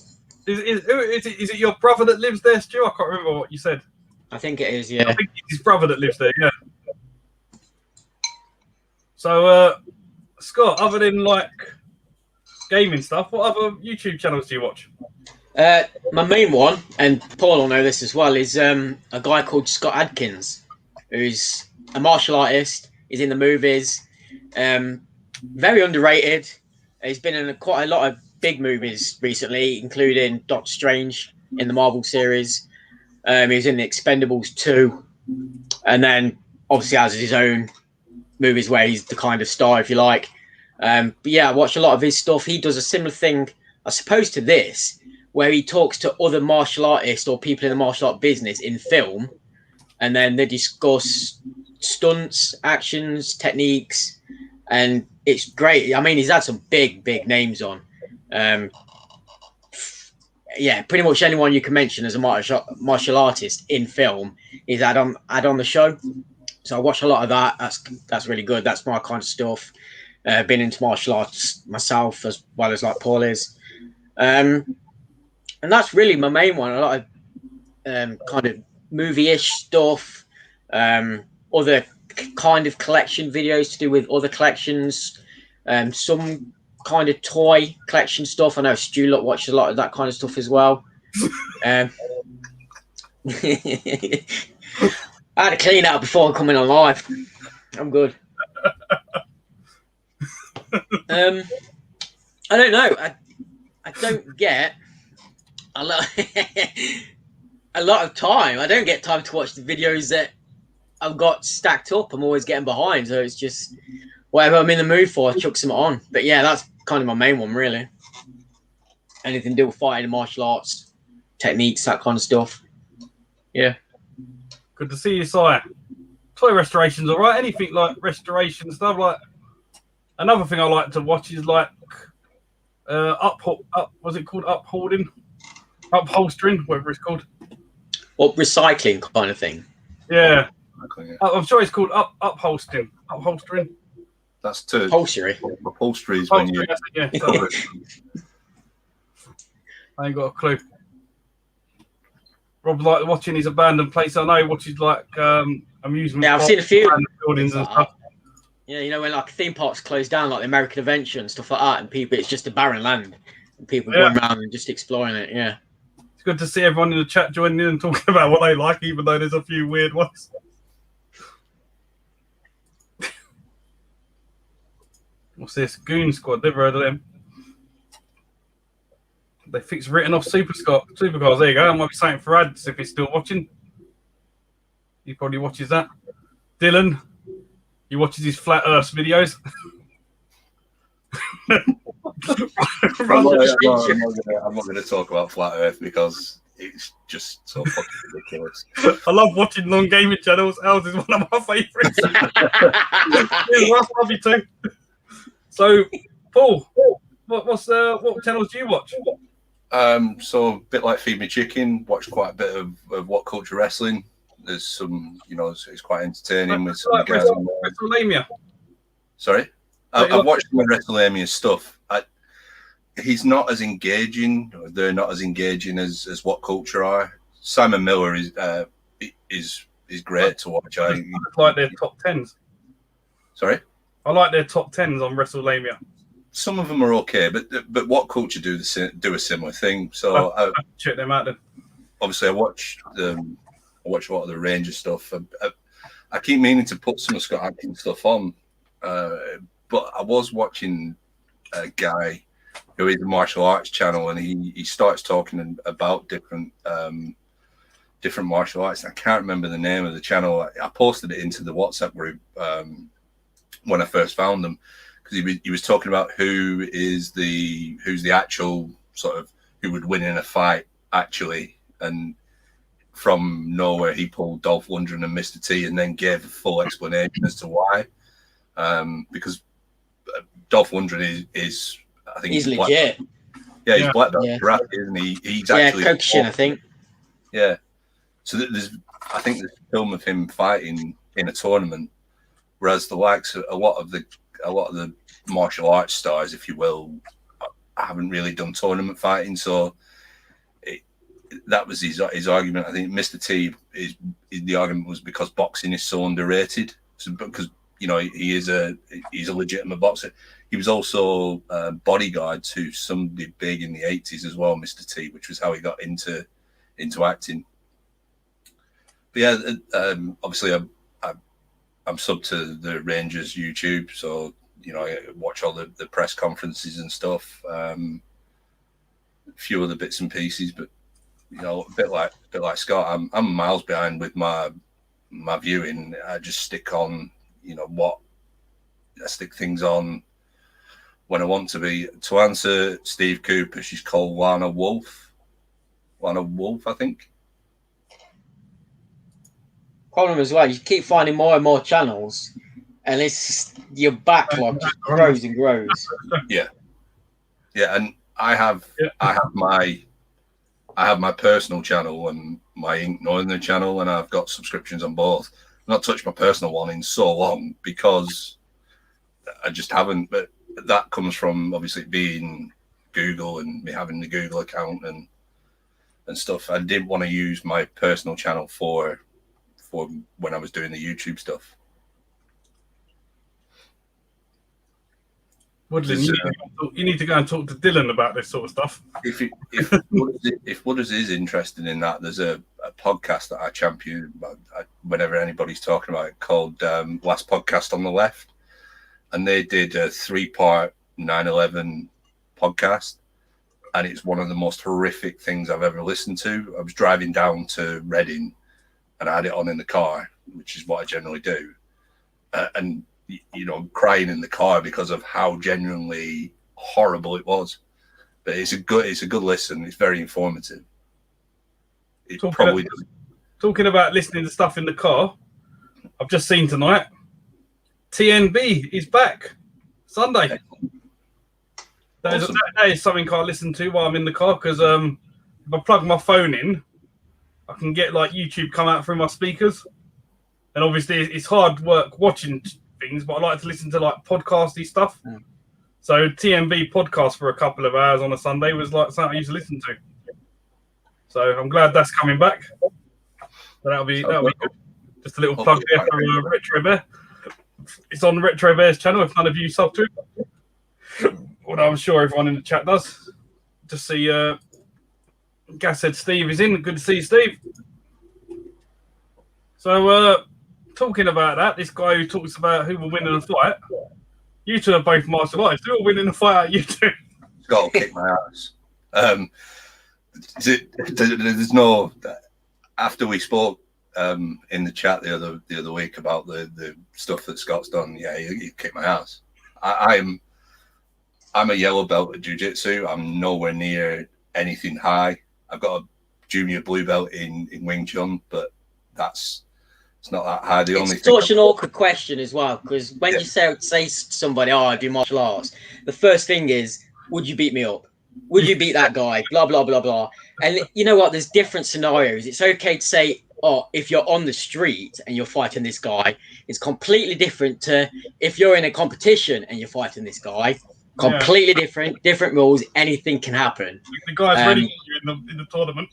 Is it your brother that lives there, Stu? I can't remember what you said. I think it is, yeah. I think it's his brother that lives there, yeah. So, Scott, other than like gaming stuff, what other YouTube channels do you watch? My main one, and Paul will know this as well, is a guy called Scott Adkins, who's a martial artist. He's in the movies. Very underrated. He's been in quite a lot of big movies recently, including Doctor Strange in the Marvel series. He was in the Expendables 2, and then obviously has his own movies where he's the kind of star, if you like. But yeah, I watch a lot of his stuff. He does a similar thing, I suppose, to this, where he talks to other martial artists or people in the martial art business in film, and then they discuss stunts, actions, techniques, and it's great. I mean, he's had some big names on. Yeah, pretty much anyone you can mention as a martial artist in film is had on the show. So I watch a lot of that. That's really good. That's my kind of stuff. Been into martial arts myself as well as like Paul is. And that's really my main one. A lot of kind of movie-ish stuff. Other kind of collection videos to do with other collections. Some kind of toy collection stuff. I know Stu watches a lot of that kind of stuff as well. I had to clean out before coming on live. I'm good. I don't know. I don't get a lot of time. I don't get time to watch the videos that I've got stacked up. I'm always getting behind, so it's just whatever I'm in the mood for, I chuck some on. But yeah, that's kind of my main one, really. Anything to do with fighting, martial arts, techniques, that kind of stuff. Yeah. Good to see you, Sire. Toy restoration's all right. Anything like restoration stuff. Like another thing I like to watch is like was it called upholding, upholstering, whatever it's called. Or recycling kind of thing. Yeah, I'm sure it's called upholstering. Upholstering. That's to upholstery. Upholstery is when you. Yeah. I ain't got a clue. Rob's like watching his abandoned place. I know he watches like amusement. Yeah, I've seen a few buildings and stuff. Yeah, you know when like theme parks close down, like the American Adventure and stuff like that, and people, it's just a barren land, and people going around and just exploring it. Yeah, it's good to see everyone in the chat joining in and talking about what they like, even though there's a few weird ones. What's this? Goon Squad. Never heard of them. They fix written off supercars. There you go. That might be something for ads if he's still watching. He probably watches that. Dylan, He watches his flat Earth videos. I'm not going to talk about flat Earth because it's just so fucking ridiculous. I love watching long gaming channels. Ours is one of my favourites. I love you too. So, Paul, what channels do you watch? So a bit like Feed Me Chicken, watch quite a bit of What Culture Wrestling. There's some, it's quite entertaining with some guys. WrestleMania. Sorry, I've watched some of WrestleMania stuff. He's not as engaging. They're not as engaging as What Culture are. Simon Miller is great to watch. I like their top tens. Sorry, I like their top tens on WrestleMania. Some of them are okay, but What Culture do a similar thing. So I'll check them out then. Obviously, I watch a lot of the Ranger stuff. I keep meaning to put some of Scott Adkins stuff on, but I was watching a guy who is a martial arts channel, and he starts talking about different martial arts. I can't remember the name of the channel. I posted it into the WhatsApp group when I first found them, because he was talking about who's the actual sort of who would win in a fight actually, and from nowhere he pulled Dolph Lundgren and Mr. T, and then gave a full explanation as to why. Because Dolph Lundgren is I think he's legit. Yeah, he's black belt karate, isn't he? He's actually Kokushin, I think. Yeah. So I think there's a film of him fighting in a tournament, whereas the likes of a lot of the martial arts stars, if you will, haven't really done tournament fighting. So that was his argument. I think Mr. T the argument was because boxing is so underrated. So because he's a legitimate boxer. He was also bodyguard to somebody big in the 80s as well, Mr. T, which was how he got into acting. But yeah, obviously I'm sub to the Rangers YouTube, so I watch all the press conferences and stuff. A few other bits and pieces, but a bit like Scott, I'm miles behind with my viewing. I just stick on, I stick things on when I want to be. To answer Steve Cooper, she's called Lana Wolf, I think. Problem as well, you keep finding more and more channels, and it's your backlog just grows and grows. Yeah, and I have my personal channel and my Ink Northern channel, and I've got subscriptions on both. I've not touched my personal one in so long because I just haven't. But that comes from obviously being Google and me having the Google account and stuff. I didn't want to use my personal channel for when I was doing the YouTube stuff. Woodland, you need to go and talk to Dylan about this sort of stuff. If Wooders is interested in that, there's a podcast that I champion whenever anybody's talking about it, called Last Podcast on the Left, and they did a 3-part 9/11 podcast, and it's one of the most horrific things I've ever listened to. I was driving down to Reading, and I had it on in the car, which is what I generally do, and crying in the car because of how genuinely horrible it was. But it's a good listen. It's very informative. Talking about listening to stuff in the car, I've just seen tonight, TNB is back Sunday. That is something I listen to while I'm in the car, because if I plug my phone in, I can get like YouTube come out through my speakers, and obviously it's hard work watching things, but I like to listen to like podcasty stuff. So TMB podcast for a couple of hours on a Sunday was like something I used to listen to. So I'm glad that's coming back. So that'll be good. Just a little plug there for Retro Bear. It's on Retro Bear's channel if none of you sub to it. Although I'm sure everyone in the chat does. Just see Gas said Steve is in. Good to see you, Steve. So talking about that, this guy who talks about who will win in a fight, you two are both martial artists. Who will win in a fight out you two? Scott will kick my ass. There's no... After we spoke in the chat the other week about the stuff that Scott's done. Yeah, he kicked my ass. I'm a yellow belt at jiu-jitsu. I'm nowhere near anything high. I've got a junior blue belt in Wing Chun, but it's not that high. The only It's such an awkward question as well, because when you say to somebody, "Oh, I do martial arts," the first thing is, "Would you beat me up? Would you beat that guy?" Blah blah blah blah. And you know what? There's different scenarios. It's okay to say, "Oh, if you're on the street and you're fighting this guy," it's completely different to if you're in a competition and you're fighting this guy. Completely different rules. Anything can happen. The guy's ready for you in the tournament.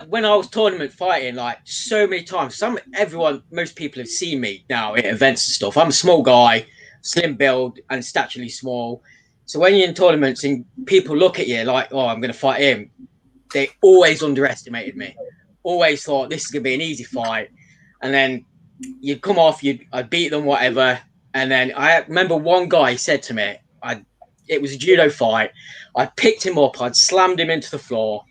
when I was tournament fighting, like so many times, most people have seen me now at events and stuff. I'm a small guy, slim build, and statually small. So when you're in tournaments and people look at you like, "Oh, I'm going to fight him," they always underestimated me. Always thought this is going to be an easy fight, and then you'd come off, I'd beat them, whatever. And then I remember one guy said to me, it was a judo fight. I picked him up, I'd slammed him into the floor,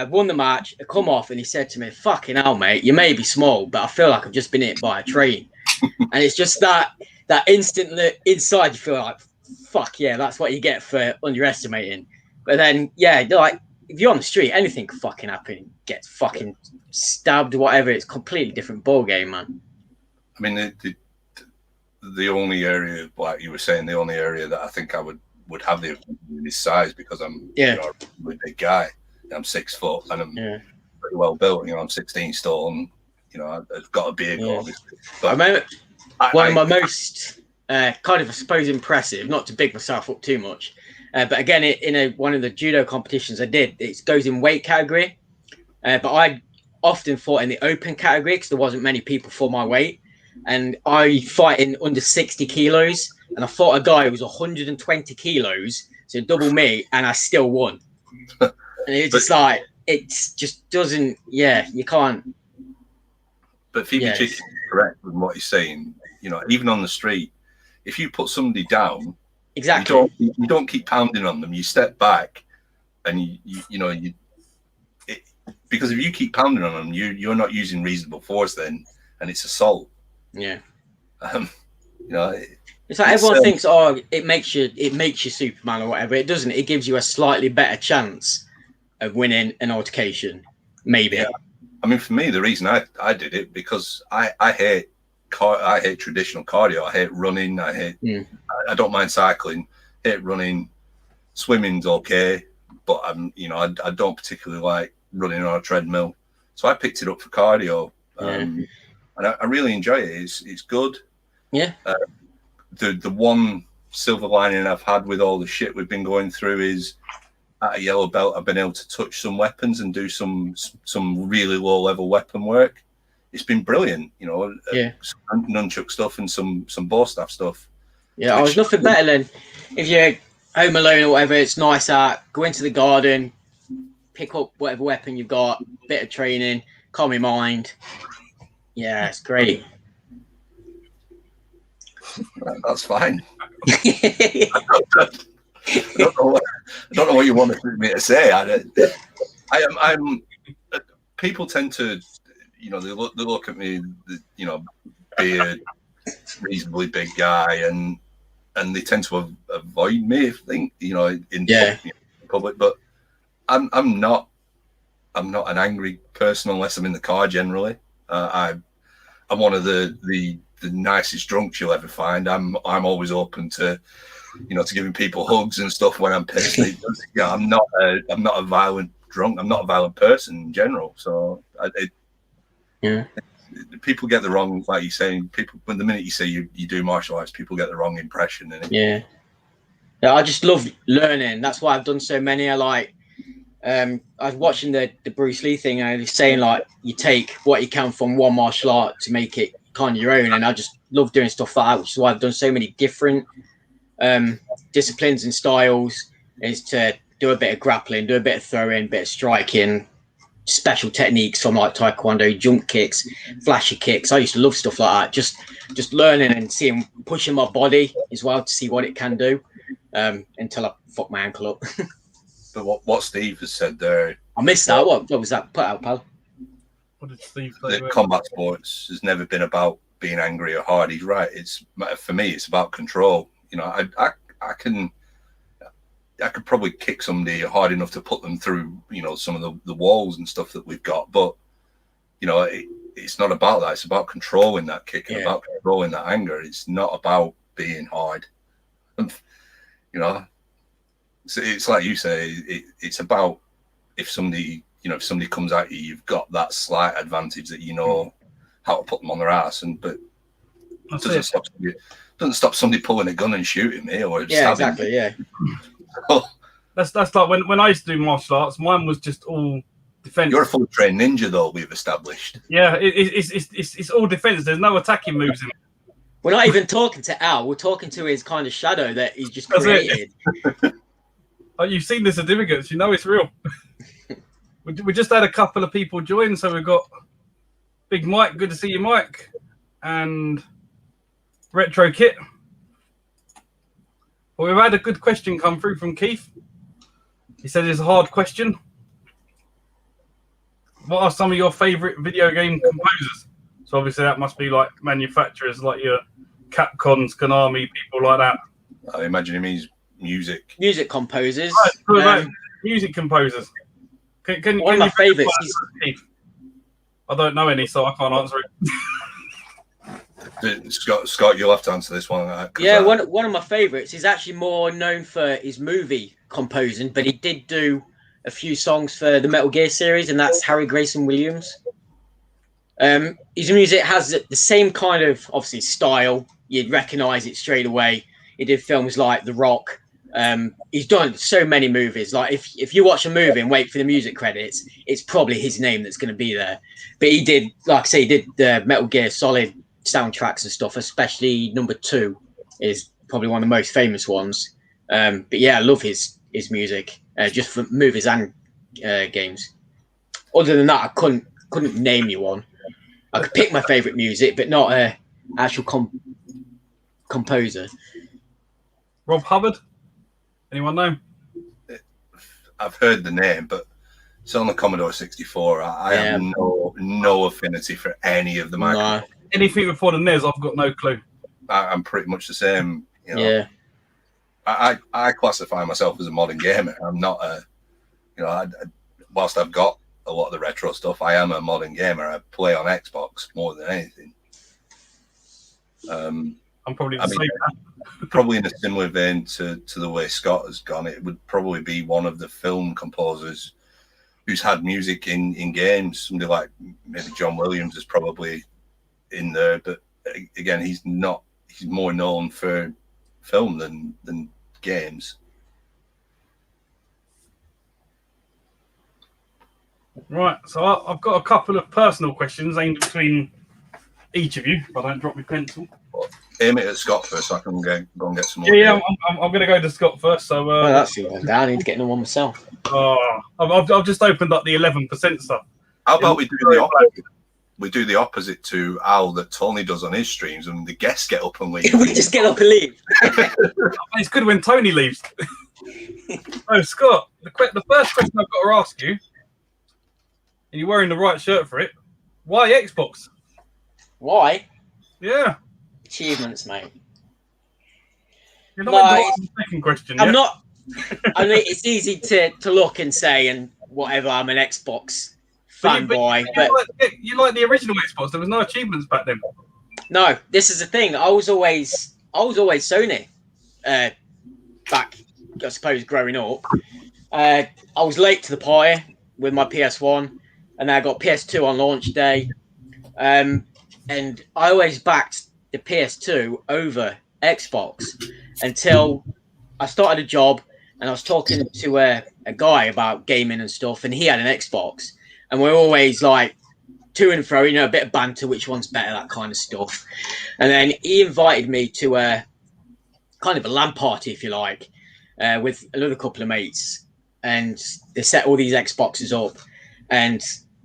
won the match, I come off, and he said to me, "Fucking hell, mate, you may be small, but I feel like I've just been hit by a train." And it's just that instant inside, you feel like, fuck yeah, that's what you get for underestimating. But then, yeah, like if you're on the street, anything can fucking happen. Get fucking stabbed or whatever. It's a completely different ball game, man. I mean, the only area, like you were saying, the only area that I think I would have the is size, because I'm a really big guy. I'm 6 foot and I'm pretty well built. I'm 16 stone. I've got a beard, obviously. But I remember one of my most kind of, I suppose, impressive, not to big myself up too much, but again, in one of the judo competitions I did, it goes in weight category, but I often fought in the open category because there wasn't many people for my weight. And I fight in under 60 kilos, and I fought a guy who was 120 kilos, so double me, and I still won. And it's just like, it just doesn't, you can't. But Phoebe Chicken is correct with what he's saying. Even on the street, if you put somebody down, exactly, you don't keep pounding on them. You step back, and because if you keep pounding on them, you're not using reasonable force then, and it's assault. Yeah. It's like everyone thinks, "Oh, it makes you Superman or whatever." It doesn't. It gives you a slightly better chance of winning an altercation, maybe. Yeah. I mean, for me, the reason I did it, because I hate traditional cardio. I hate running. I don't mind cycling. I hate running. Swimming's okay, but I don't particularly like running on a treadmill. So I picked it up for cardio. And I really enjoy it. It's good. Yeah. The one silver lining I've had with all the shit we've been going through is, at a yellow belt, I've been able to touch some weapons and do some really low level weapon work. It's been brilliant, some nunchuck stuff and some bow staff stuff. Yeah, I was nothing better than if you're home alone or whatever. It's nice out. Go into the garden, pick up whatever weapon you've got, bit of training, calm your mind. Yeah, it's great. That's fine. I don't know what you wanted me to say. I'm. People tend to, they look at me, beard, reasonably big guy, and they tend to avoid me. I think in public, but I'm not an angry person unless I'm in the car. Generally, I'm one of the nicest drunks you'll ever find. I'm always open to, to giving people hugs and stuff when I'm pissed. I'm not a violent drunk. I'm not a violent person in general. So people get the wrong, like you're saying. People, when the minute you say you do martial arts, people get the wrong impression. Yeah, I just love learning. That's why I've done so many. I was watching the Bruce Lee thing, and he's saying like you take what you can from one martial art to make it kind of your own, and I just love doing stuff like that, which is why I've done so many different disciplines and styles, is to do a bit of grappling, do a bit of throwing, bit of striking, special techniques from like taekwondo, jump kicks, flashy kicks. I used to love stuff like that, just learning and seeing, pushing my body as well to see what it can do, until I fuck my ankle up. But what Steve has said there, I missed that. What was that? Put out, pal. What did Steve say? The combat sports has never been about being angry or hard. He's right. It's for me. It's about control. You know, I could probably kick somebody hard enough to put them through, you know, some of the walls and stuff that we've got. But, you know, it's not about that. It's about controlling that kick and about controlling that anger. It's not about being hard. And, you know, it's like you say, it's about if somebody comes at you, you've got that slight advantage that you know how to put them on their ass. But it doesn't stop somebody pulling a gun and shooting me or stabbing me. That's like when I used to do martial arts, mine was just all defense. You're a full trained ninja, though, we've established. Yeah, it's all defense. There's no attacking moves in it. We're not even talking to Al. We're talking to his kind of shadow that he's just created. Oh, you've seen the certificates. You know it's real. We just had a couple of people join, so we've got Big Mike. Good to see you, Mike, and Retro Kit. Well, we've had a good question come through from Keith. He said it's a hard question. What are some of your favourite video game composers? So obviously that must be like manufacturers, like your Capcoms, Konami, people like that. I imagine he means music. Music composers. Right, music composers. Can one of my favourites. I don't know any, so I can't answer it. Scott, you'll have to answer this one. One of my favourites. He's actually more known for his movie composing, but he did do a few songs for the Metal Gear series, and that's Harry Grayson Williams. His music has the same kind of, obviously, style. You'd recognise it straight away. He did films like The Rock. He's done so many movies. Like if you watch a movie and wait for the music credits, it's probably his name that's going to be there. But he did, like I say, he did the Metal Gear Solid soundtracks and stuff. Especially number 2 is probably one of the most famous ones. But yeah, I love his music, just for movies and games. Other than that, I couldn't name you one. I could pick my favourite music, but not an actual composer. Rob Hubbard? Anyone know? I've heard the name, but it's on the Commodore 64. I have no affinity for any of the microphones. No. Anything before the NES, I've got no clue. I'm pretty much the same. You know, yeah. I classify myself as a modern gamer. I'm not whilst I've got a lot of the retro stuff, I am a modern gamer. I play on Xbox more than anything. I'm probably the same. Probably in a similar vein to the way Scott has gone. It would probably be one of the film composers who's had music in games. Somebody like maybe John Williams is probably in there, but again, he's more known for film than games. Right, so I've got a couple of personal questions aimed between each of you, if I don't drop my pencil. Aim it at Scott first so I can go and get some more. Yeah, I'm going to go to Scott first. So that's the one. I need to get in one myself. I've just opened up the 11% stuff. How about we do the opposite? We do the opposite to Al that Tony does on his streams, and the guests get up and leave. We just get up and leave. It's good when Tony leaves. So Scott, the first question I've got to ask you, and you're wearing the right shirt for it, why Xbox? Why? Yeah. Achievements, mate. You're not into the second question. I'm not. I mean, it's easy to look and say and whatever. I'm an Xbox fanboy, but you like the original Xbox. There was no achievements back then. No, this is the thing. I was always Sony. Back, I suppose, growing up, I was late to the party with my PS1, and then I got PS2 on launch day, and I always backed the PS2 over Xbox until I started a job and I was talking to a guy about gaming and stuff, and he had an Xbox, and we're always like to and fro, a bit of banter, which one's better, that kind of stuff. And then he invited me to a kind of a LAN party, if you like, with another couple of mates, and they set all these Xboxes up, and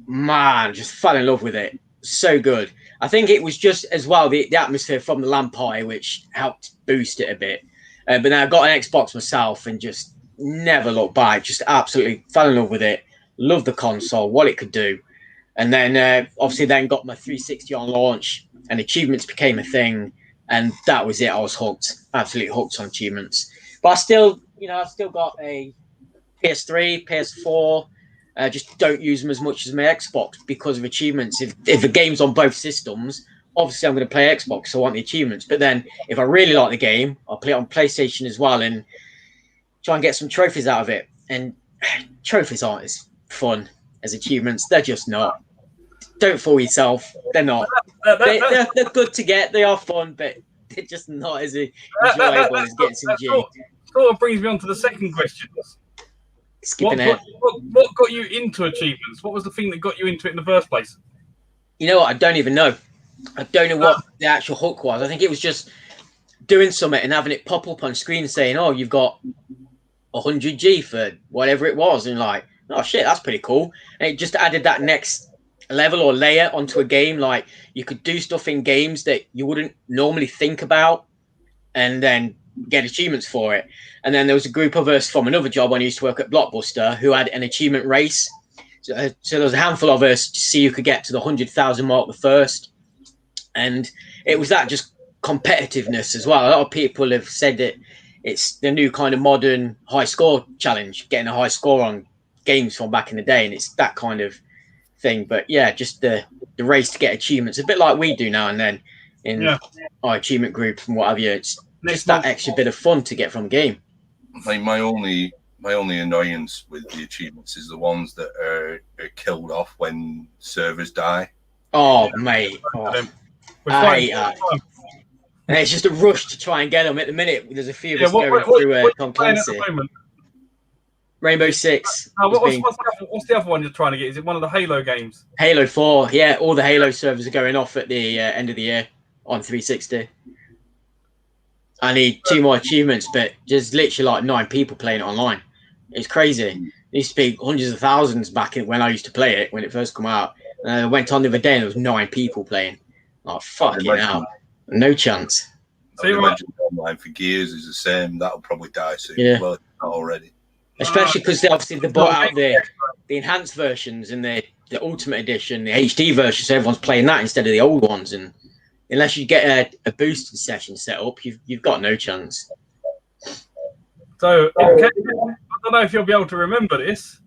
man, just fell in love with it. So good. I think it was just as well the atmosphere from the LAN party which helped boost it a bit. But then I got an Xbox myself and just never looked back. Just absolutely fell in love with it. Loved the console, what it could do. And then obviously then got my 360 on launch, and achievements became a thing, and that was it. I was hooked, absolutely hooked on achievements. But I still, I've still got a PS3, PS4. Just don't use them as much as my Xbox because of achievements. If the game's on both systems, obviously I'm going to play Xbox, so I want the achievements. But then if I really like the game, I'll play it on PlayStation as well and try and get some trophies out of it. And trophies aren't as fun as achievements. They're just not. Don't fool yourself. They're not. They're good to get. They are fun, but they're just not as enjoyable as getting some G. Sort of brings me on to the second question. Skipping ahead. What got you into achievements? What was the thing that got you into it in the first place? You know what? I don't even know. I don't know what the actual hook was. I think it was just doing something and having it pop up on screen saying, "Oh, you've got 100G for whatever it was," and like, "Oh shit, that's pretty cool." And it just added that next level or layer onto a game. Like you could do stuff in games that you wouldn't normally think about, and then get achievements for it. And then there was a group of us from another job when I used to work at Blockbuster who had an achievement race. So there was a handful of us to see who could get to the 100,000 mark the first. And it was that just competitiveness as well. A lot of people have said that it's the new kind of modern high score challenge, getting a high score on games from back in the day. And it's that kind of thing. But yeah, just the race to get achievements, a bit like we do now and then in our achievement groups and what have you. It's just that extra bit of fun to get from a game. I think my only annoyance with the achievements is the ones that are killed off when servers die. Oh, mate. Oh. I hate that. And it's just a rush to try and get them. At the minute, there's a few of us going through Tom Clancy. Rainbow Six. What's the other one you're trying to get? Is it one of the Halo games? Halo 4. Yeah, all the Halo servers are going off at the end of the year on 360. I need 2 more achievements, but there's literally like 9 people playing it online. It's crazy. It used to be hundreds of thousands back when I used to play it when it first came out. I went on the other day and there was 9 people playing. Oh, fucking hell. No chance. So imagine online for Gears is the same. That'll probably die soon. Yeah. Well, not already. Especially because obviously they brought out the enhanced versions and the Ultimate Edition, the HD version, so everyone's playing that instead of the old ones. And unless you get a boosted session set up, you've got no chance. So, I don't know if you'll be able to remember this,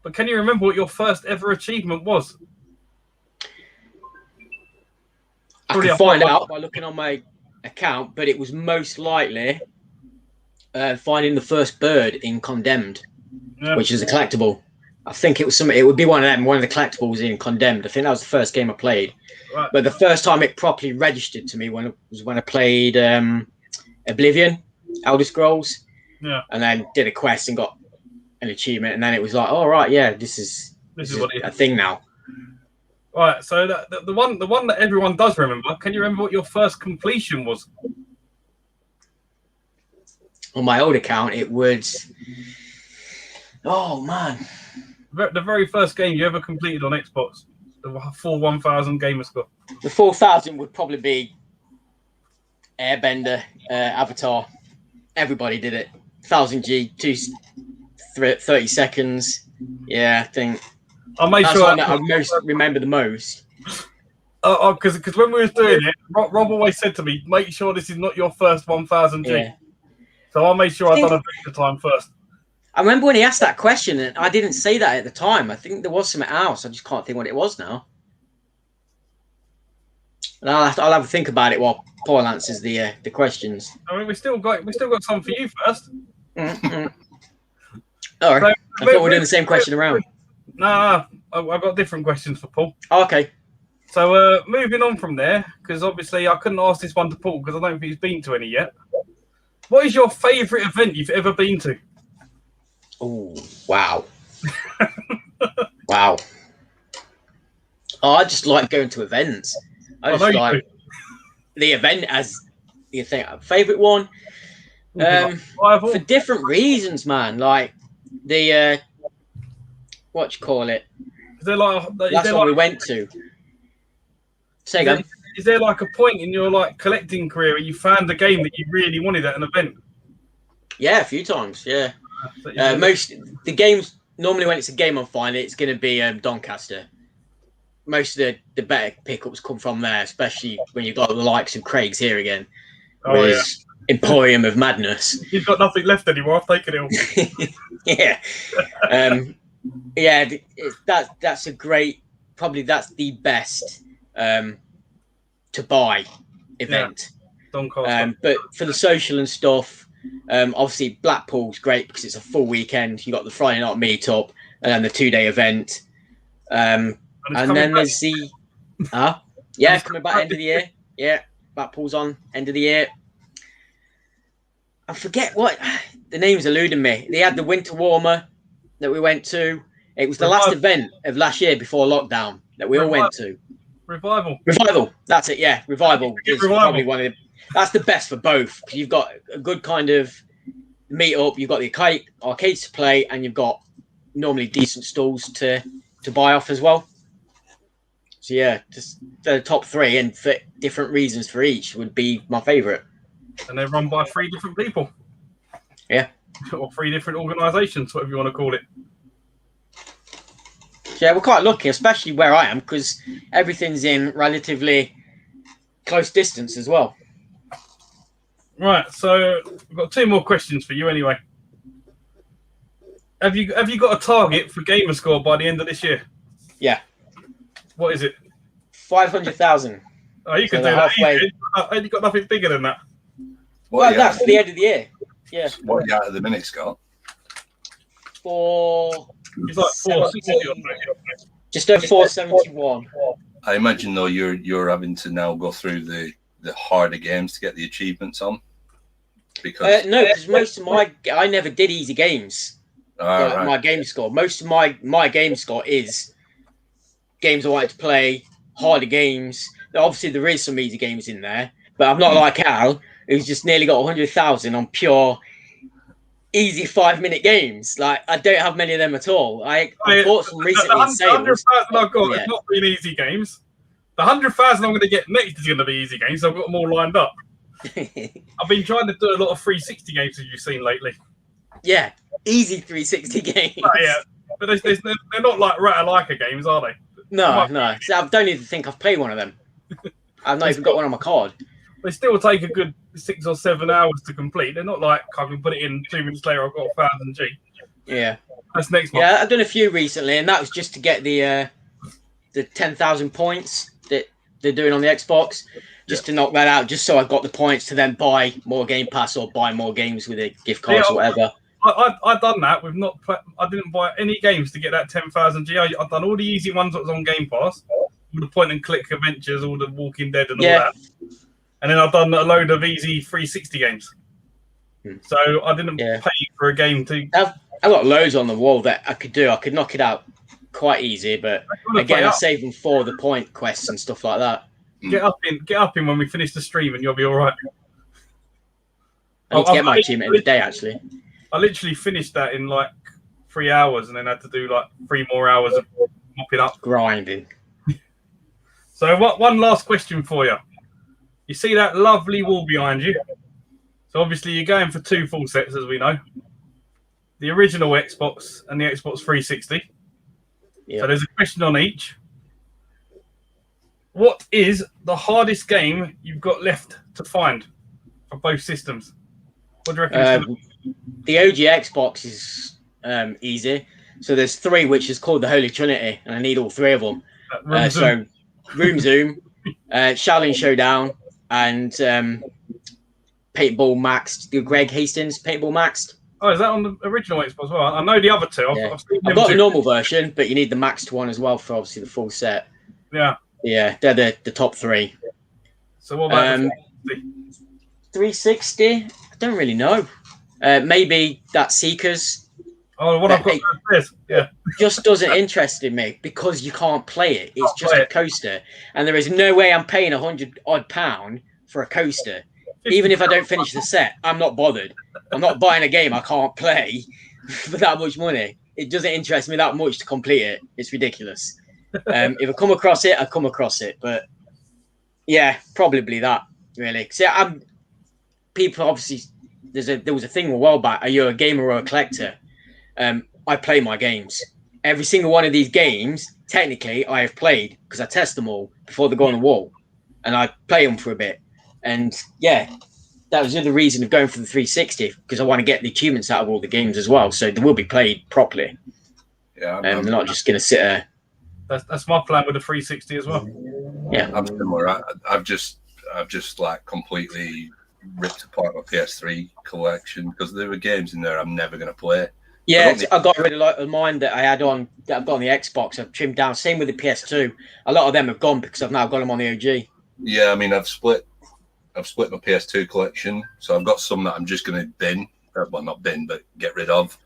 but can you remember what your first ever achievement was? I can find out by looking on my account, but it was most likely finding the first bird in Condemned, which is a collectible. I think it was something. It would be one of them, one of the collectibles in Condemned. I think that was the first game I played. Right. But the first time it properly registered to me when I played Oblivion, Elder Scrolls. Yeah. And then did a quest and got an achievement, and then it was like, oh right, yeah, this is what a thing now. Right. So the one that everyone does remember. Can you remember what your first completion was? On my old account, it was. Oh man. The very first game you ever completed on Xbox, the full 1,000 gamer score. The 4,000 would probably be Airbender, Avatar. Everybody did it. 1000G, 30 seconds. Yeah, I think. I made that's sure one that I most remember the most. Because when we was doing it, Rob always said to me, "Make sure this is not your first 1,000G." Yeah. So I made sure I done a bit of time first. I remember when he asked that question, and I didn't say that at the time. I think there was something else. I just can't think what it was now. And I'll have to think about it while Paul answers the questions. I mean, we still got some for you first. Mm-hmm. All right. So, I thought we were doing the same question around. Nah, I've got different questions for Paul. Oh, okay. So moving on from there, because obviously I couldn't ask this one to Paul because I don't think he's been to any yet. What is your favourite event you've ever been to? Oh, wow. Wow. Oh, I just like going to events. I just like the event as you think. Favourite one? For different reasons, man. Like the what do you call it? That's what we went to. Say again. Is there like a point in your like collecting career where you found a game that you really wanted at an event? Yeah, a few times. Yeah. Most the games normally when it's a game I'm finding it's going to be Doncaster. most of the better pickups come from there, especially when you've got the likes of Craig's here again. Oh, with his Emporium of Madness. He's got nothing left anymore. I've taken it all. Yeah. That's a great, probably that's the best to buy event. Doncaster. But for the social and stuff, obviously Blackpool's great because it's a full weekend. You got the Friday night meetup and then the 2-day event. And then there's the coming back end of the year. Yeah, Blackpool's on end of the year. I forget what the name's eluding me. They had the winter warmer that we went to. It was the last event of last year before lockdown that we all went to. Revival. That's it. Yeah, Revival is probably one of the. That's the best for both. You've got a good kind of meet up. You've got the arcades to play, and you've got normally decent stalls to buy off as well. So yeah, just the top 3, and for different reasons for each would be my favourite. And they're run by 3 different people. Yeah. Or 3 different organisations, whatever you want to call it. Yeah, we're quite lucky, especially where I am, because everything's in relatively close distance as well. Right, so we've got 2 more questions for you anyway. Have you got a target for gamer score by the end of this year? Yeah. What is it? 500,000. Oh, you can do that. You've got nothing bigger than that. That's for the end of the year. Yeah. What are you at the minute, Scott? He's like 460. Just over 471. I imagine though you're having to now go through the harder games to get the achievements on. Because no, because most of I never did easy games. Right. My game score. Most of my game score is games I wanted to play, harder games. Obviously, there is some easy games in there, but I'm not like Al, who's just nearly got 100,000 on pure easy 5-minute games. Like, I don't have many of them at all. I bought some recently in sales. 100,000 I've got it's not been easy games. The 100,000 I'm going to get next is going to be easy games. So I've got them all lined up. I've been trying to do a lot of 360 games, as you've seen lately. Yeah, easy 360 games. Oh, yeah, but they're not like Ratalaika games, are they? No. So I don't even think I've played one of them. I've not even got one on my card. They still take a good 6 or 7 hours to complete. They're not like I can put it in 2 minutes later. I've got 1,000 G. Yeah, that's next month. Yeah, I've done a few recently, and that was just to get the 10,000 points that they're doing on the Xbox, just to knock that out, just so I got the points to then buy more Game Pass or buy more games with it, gift cards or whatever. I've done that. I didn't buy any games to get that 10,000 G. I've done all the easy ones that was on Game Pass, all the point and click adventures, all the Walking Dead and all that. And then I've done a load of easy 360 games. So I didn't pay for a game to. I've got loads on the wall that I could do. I could knock it out quite easy, but again, I save them for the point quests and stuff like that. Get up in when we finish the stream, and you'll be all right. I need to get my achievement of the day, actually. I literally finished that in like 3 hours, and then had to do like 3 more hours of mopping up, grinding. So, one last question for you. You see that lovely wall behind you? So obviously you're going for 2 full sets, as we know. The original Xbox and the Xbox 360. Yeah. So there's a question on each. What is the hardest game you've got left to find for both systems? What do you reckon? The OG Xbox is easy. So there's 3, which is called the Holy Trinity, and I need all 3 of them. So Room Zoom, Shaolin Showdown, and Paintball Maxed. Greg Hastings Paintball Maxed. Oh, is that on the original Xbox as well? I know the other 2. I've got the normal version, but you need the maxed one as well for obviously the full set. Yeah. Yeah, they're the top 3. So what about 360? I don't really know. Maybe that Seekers. Oh, what I've got is, just doesn't interest in me because you can't play it. It's just a coaster, and there is no way I'm paying £100 for a coaster. Even if I don't finish the set, I'm not bothered. I'm not buying a game I can't play for that much money. It doesn't interest me that much to complete it. It's ridiculous. If I come across it, I come across it. But yeah, probably that really. See, people obviously there was a thing a while back. Are you a gamer or a collector? I play my games. every single one of these games, technically, I have played because I test them all before they go on the wall, and I play them for a bit. And yeah, that was the other reason of going for the 360 because I want to get the achievements out of all the games as well, so they will be played properly. Yeah, And they're not just going to sit there. That's my plan with the 360 as well. Yeah, I'm similar. I've just like completely ripped apart my PS3 collection because there were games in there I'm never going to play. yeah. I got rid of a lot of mine that I had on that I've got on the Xbox. I've trimmed down. Same with the PS2. A lot of them have gone because I've now got them on the OG. Yeah, I mean, I've split my PS2 collection, so I've got some that I'm just going to bin. Well, not bin, but get rid of.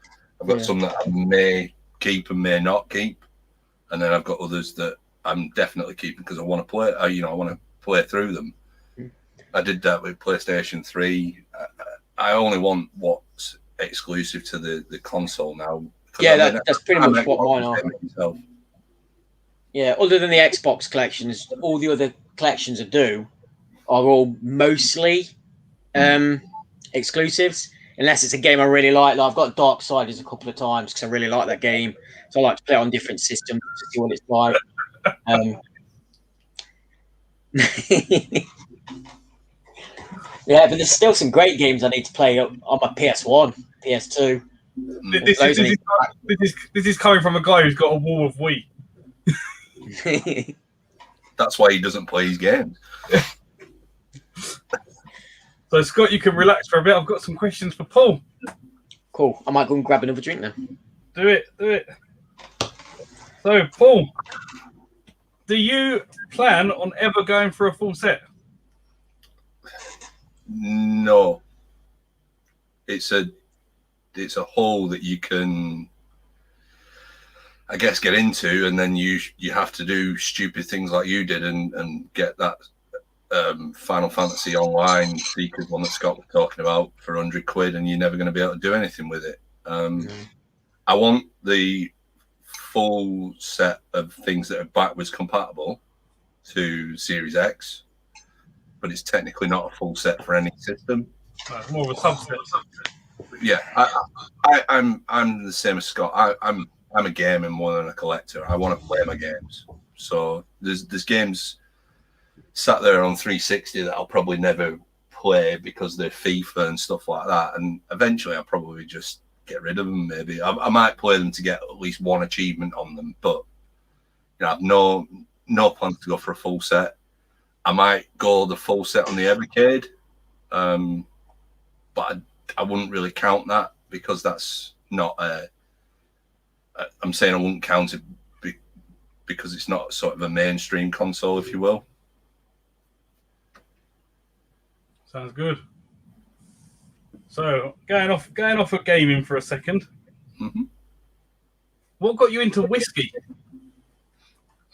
I've got some that I may keep and may not keep, and then I've got others that I'm definitely keeping because I want to play. I want to play through them. I did that with PlayStation 3. I only want what's exclusive to the console now. Yeah, that's pretty much what mine are. Myself. Yeah, other than the Xbox collections, all the other collections I do are all mostly exclusives, unless it's a game I really like. Like I've got Darksiders a couple of times because I really like that game. So I like to play it on different systems to see what it's like. Yeah, but there's still some great games I need to play on my PS1, PS2. This is coming from a guy who's got a wall of Wii. That's why he doesn't play his games. So Scott, you can relax for a bit. I've got some questions for Paul. Cool. I might go and grab another drink then. Do it. So Paul, do you plan on ever going for a full set? No. It's a hole that you can, I guess, get into, and then you have to do stupid things like you did and get that Final Fantasy Online Seekers one that Scott was talking about for £100, and you're never going to be able to do anything with it. I want the full set of things that are backwards compatible to Series X, but it's technically not a full set for any system. It's more of a subset. Yeah, I'm the same as Scott. I'm a gamer more than a collector. I want to play my games. So there's games sat there on 360 that I'll probably never play because they're FIFA and stuff like that. And eventually I'll probably just get rid of them. Maybe I might play them to get at least one achievement on them, but I've no plans to go for a full set. I might go the full set on the Evercade, but I wouldn't really count that because that's not I'm saying I wouldn't count it because it's not sort of a mainstream console, if you will. Sounds good. So going off of gaming for a second. Mm-hmm. What got you into whiskey?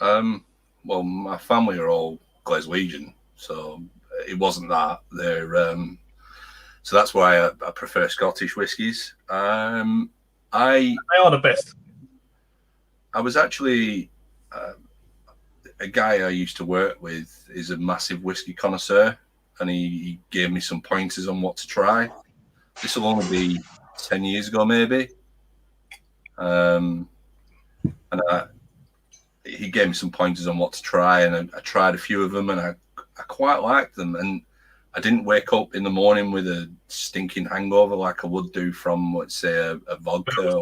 Well, my family are all Glaswegian, so it wasn't that. They're so that's why I prefer Scottish whiskies. They are the best. I was actually a guy I used to work with is a massive whiskey connoisseur, and he gave me some pointers on what to try. This will only be 10 years ago, maybe. And he gave me some pointers on what to try, and I tried a few of them, and I quite liked them. And I didn't wake up in the morning with a stinking hangover like I would do from, let's say, a vodka.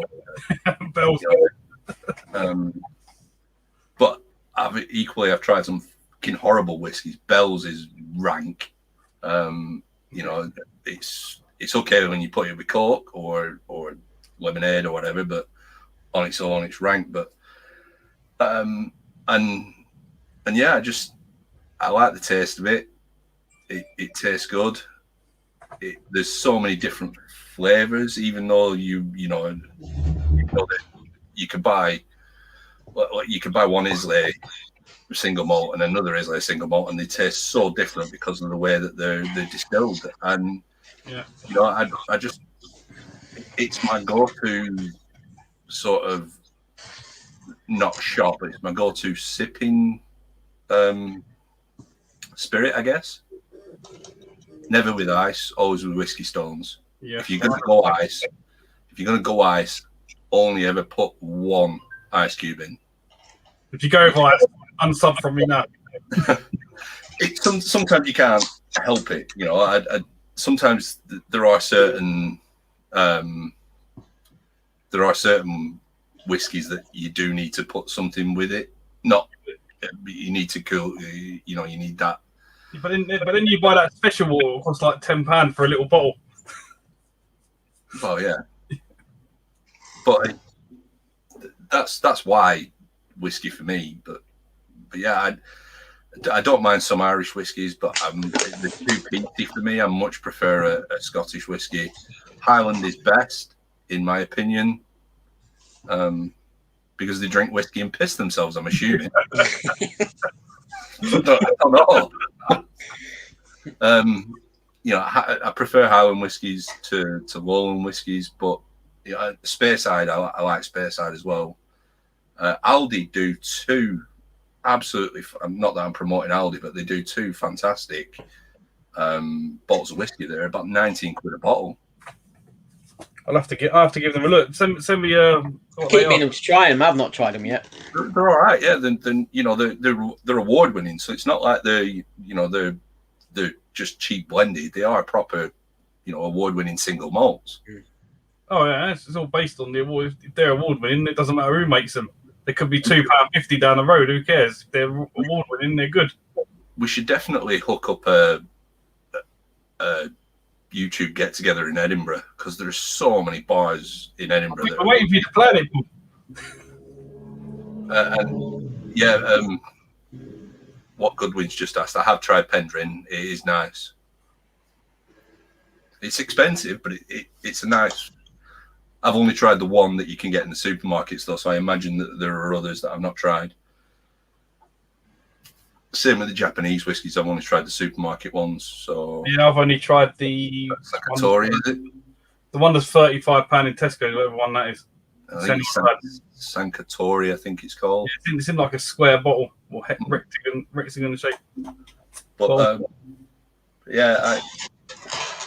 But I've tried some fucking horrible whiskies. Bell's is rank. It's okay when you put it with Coke or lemonade or whatever, but on its own, it's rank. But and yeah, I like the taste of it. It tastes good. There's so many different flavors, even though you know that you could buy one Islay single malt and another Islay single malt, and they taste so different because of the way that they're distilled. And I just it's my go-to sort of not shop, but it's my go-to sipping spirit, I guess. Never with ice, always with whiskey stones. Yeah. If you're gonna go ice, only ever put one Ice Cube in. If you go via unsub from me now. Sometimes you can't help it. You know, sometimes there are certain whiskies that you do need to put something with it. Not you need to cool. You know, you need that. But then you buy that special water, it costs like £10 for a little bottle. Well, yeah, but that's why whiskey for me. But yeah, I don't mind some Irish whiskies, but they're too peaty for me. I much prefer a Scottish whiskey. Highland is best, in my opinion, because they drink whiskey and piss themselves, I'm assuming. I don't know. You know, I prefer Highland whiskies to Lowland whiskies, but you know, Speyside, I like Speyside as well. Aldi do two absolutely, not that I'm promoting Aldi, but they do two fantastic bottles of whiskey. They're about 19 quid a bottle. I'll have to give them a look. Send me Keep meaning to try them. I've not tried them yet. They're all right, yeah. Then you know they're award winning, so it's not like they're just cheap blended. They are proper, you know, award winning single malts. Oh yeah, it's all based on the award. If they're award winning, it doesn't matter who makes them. They could be £2.50 down the road. Who cares? If they're award winning, they're good. We should definitely hook up a YouTube get together in Edinburgh, because there's so many bars in Edinburgh. I'm waiting for you to plan it. And yeah, what Goodwin's just asked. I have tried Pendrin. It is nice. It's expensive, but it's a nice. I've only tried the one that you can get in the supermarkets, though, so I imagine that there are others that I've not tried. Same with the Japanese whiskies. I've only tried the supermarket ones. So yeah, I've only tried the Sankatori, is it? The one that's £35 in Tesco, whatever one that is. I think it's Sankatori, I think it's called. Yeah, it's in like a square bottle or rectangle shape. But yeah,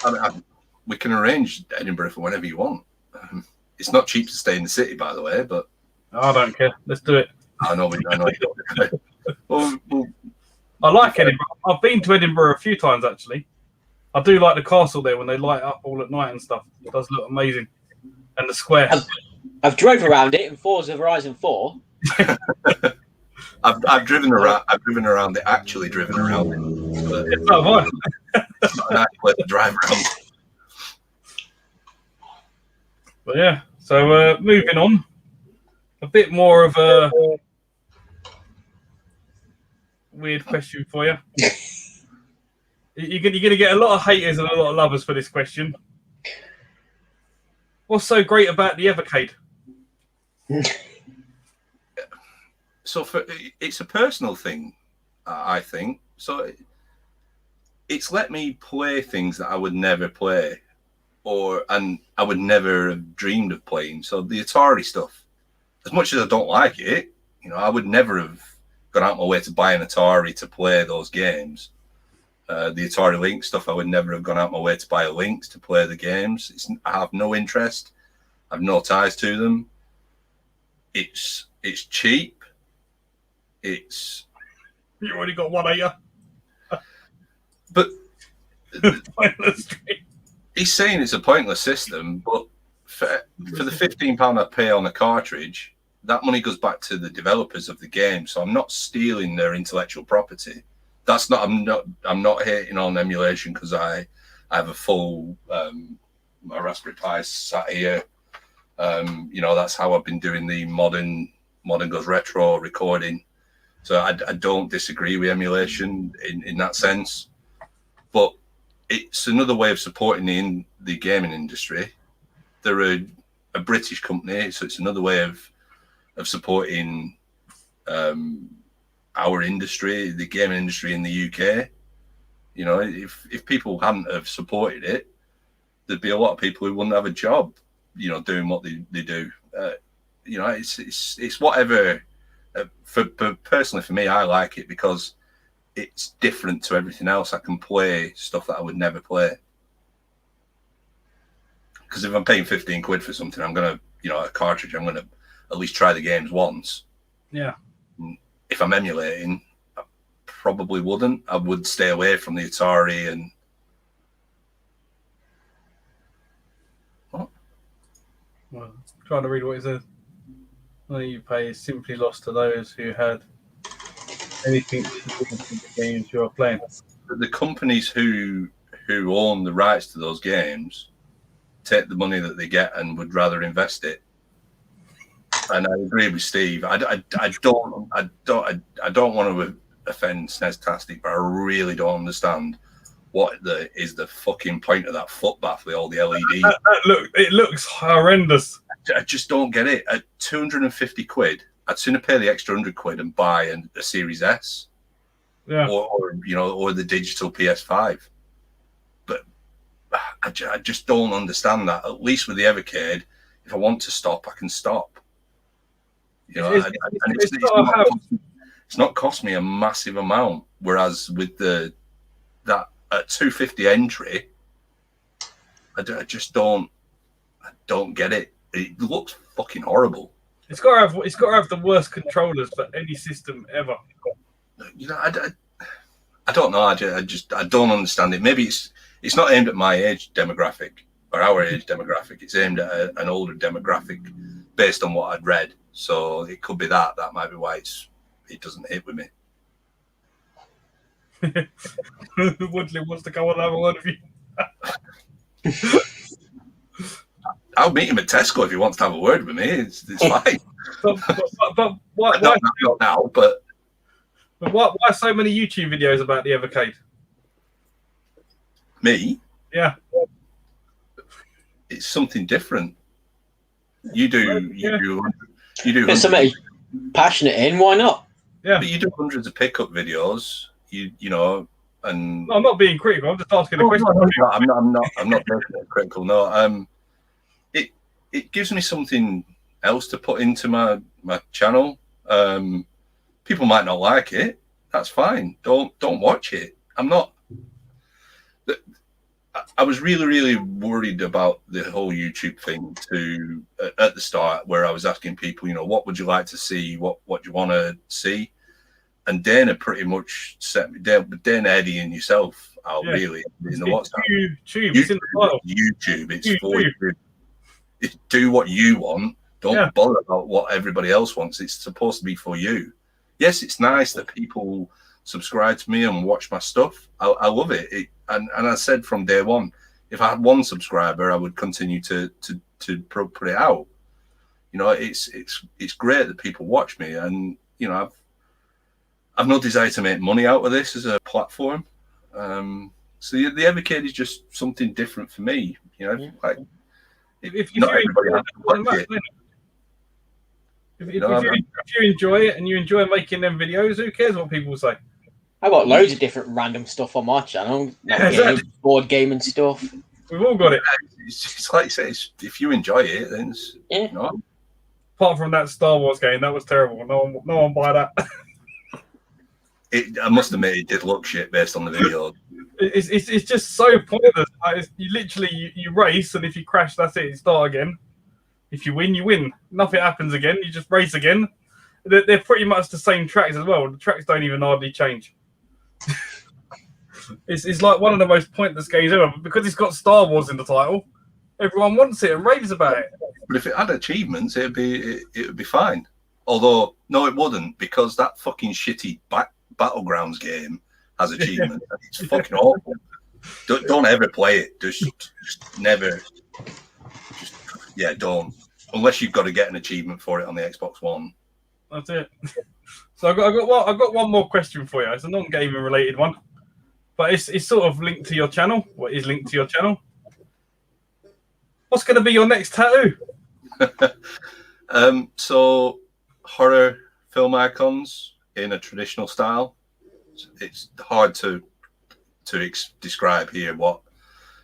I mean, we can arrange Edinburgh for whenever you want. It's not cheap to stay in the city, by the way, but I don't care. Let's do it. I know you don't. Well, I like Edinburgh. I've been to Edinburgh a few times, actually. I do like the castle there when they light up all at night and stuff. It does look amazing. And the square. I've drove around it in Forza Horizon 4. I've driven around. I've driven around it. Actually, driven around it. But it's not fun. It's not a nice place to drive around. But yeah. So moving on. A bit more of a weird question for you. You're going to get a lot of haters and a lot of lovers for this question. What's so great about the Evercade? So it's a personal thing, I think. So it's let me play things that I would never play, and I would never have dreamed of playing. So the Atari stuff, as much as I don't like it, you know, I would never have gone out my way to buy an Atari to play those games. The Atari Lynx stuff, I would never have gone out my way to buy a Lynx to play the games. I have no interest. I have no ties to them. It's cheap. You already got one, ain't you? But pointless. He's saying it's a pointless system, but for the £15 I pay on a cartridge, that money goes back to the developers of the game. So I'm not stealing their intellectual property. That's not. I'm not hating on emulation, because I have a full my Raspberry Pi sat here. You know, that's how I've been doing the modern goes retro recording. So I don't disagree with emulation in that sense, but it's another way of supporting the gaming industry. They're a British company, so it's another way of supporting our industry, the gaming industry in the UK. You know, if people hadn't have supported it, there'd be a lot of people who wouldn't have a job, you know, doing what they do. You know, it's whatever. Personally, for me, I like it because it's different to everything else. I can play stuff that I would never play. Because if I'm paying 15 quid for something, I'm gonna, you know, a cartridge, I'm at least try the games once. Yeah. If I'm emulating, I probably wouldn't. I would stay away from the Atari and. What? Well, trying to read what it says. Money you pay is simply lost to those who had anything to do with the games you are playing. The companies who own the rights to those games take the money that they get and would rather invest it. And I agree with Steve. I don't want to offend Sneztastic, but I really don't understand what is the fucking point of that foot bath with all the LEDs. It looks horrendous. I just don't get it. At 250 quid, I'd sooner pay the extra 100 quid and buy a Series S. Yeah. Or the digital PS5. But I just don't understand that. At least with the Evercade, if I want to stop, I can stop. It's not cost me a massive amount. Whereas with that at 250 entry, I just don't get it. It looks fucking horrible. It's got to have the worst controllers for any system ever. I don't know. I don't understand it. Maybe it's not aimed at my age demographic or our age demographic. It's aimed at an older demographic based on what I'd read. So it could be that. That might be why it doesn't hit with me. Woodley wants to go on and have a word with you. I'll meet him at Tesco if he wants to have a word with me. It's fine. But why not now, but why so many YouTube videos about the Evercade? Me? Yeah. It's something different. You do. There's somebody passionate in. Why not? Yeah. But you do hundreds of pickup videos. You know, and no, I'm not being critical. I'm just asking a question. No, I'm not making it critical. No, it gives me something else to put into my channel. People might not like it. That's fine. Don't watch it. I was really worried about the whole YouTube thing at the start, where I was asking people, what would you like to see? What do you want to see? And Dana pretty much set me down. Dana, Eddie, and yourself are really in the WhatsApp. YouTube. It's in the title. YouTube. It's for you. Do what you want. Don't bother about what everybody else wants. It's supposed to be for you. Yes, it's nice that people subscribe to me and watch my stuff. I love it. And I said from day one, if I had one subscriber, I would continue to put it out. It's great that people watch me, and I've no desire to make money out of this as a platform. So the Evercade is just something different for me. Like if not everybody has to watch it. If you enjoy it and you enjoy making them videos, who cares what people say? I've got loads of different random stuff on my channel, like board game and stuff. We've all got it. It's like you say, if you enjoy it, then Apart from that Star Wars game, that was terrible. No one buy that. I must admit, it did look shit based on the video. It's just so pointless. You literally you race, and if you crash, that's it. You start again. If you win, you win. Nothing happens again. You just race again. They're pretty much the same tracks as well. The tracks don't even hardly change. It's like one of the most pointless games ever. But because it's got Star Wars in the title, everyone wants it and raves about it. But if it had achievements, it would be fine. Although, no, it wouldn't, because that fucking shitty Battlegrounds game has achievements. It's fucking awful. Don't ever play it. Just never. Don't. Unless you've got to get an achievement for it on the Xbox One. That's it. So I've got one more question for you. It's a non-gaming related one, but it's sort of linked to your channel. What is linked to your channel? What's going to be your next tattoo? So horror film icons in a traditional style. It's hard to describe here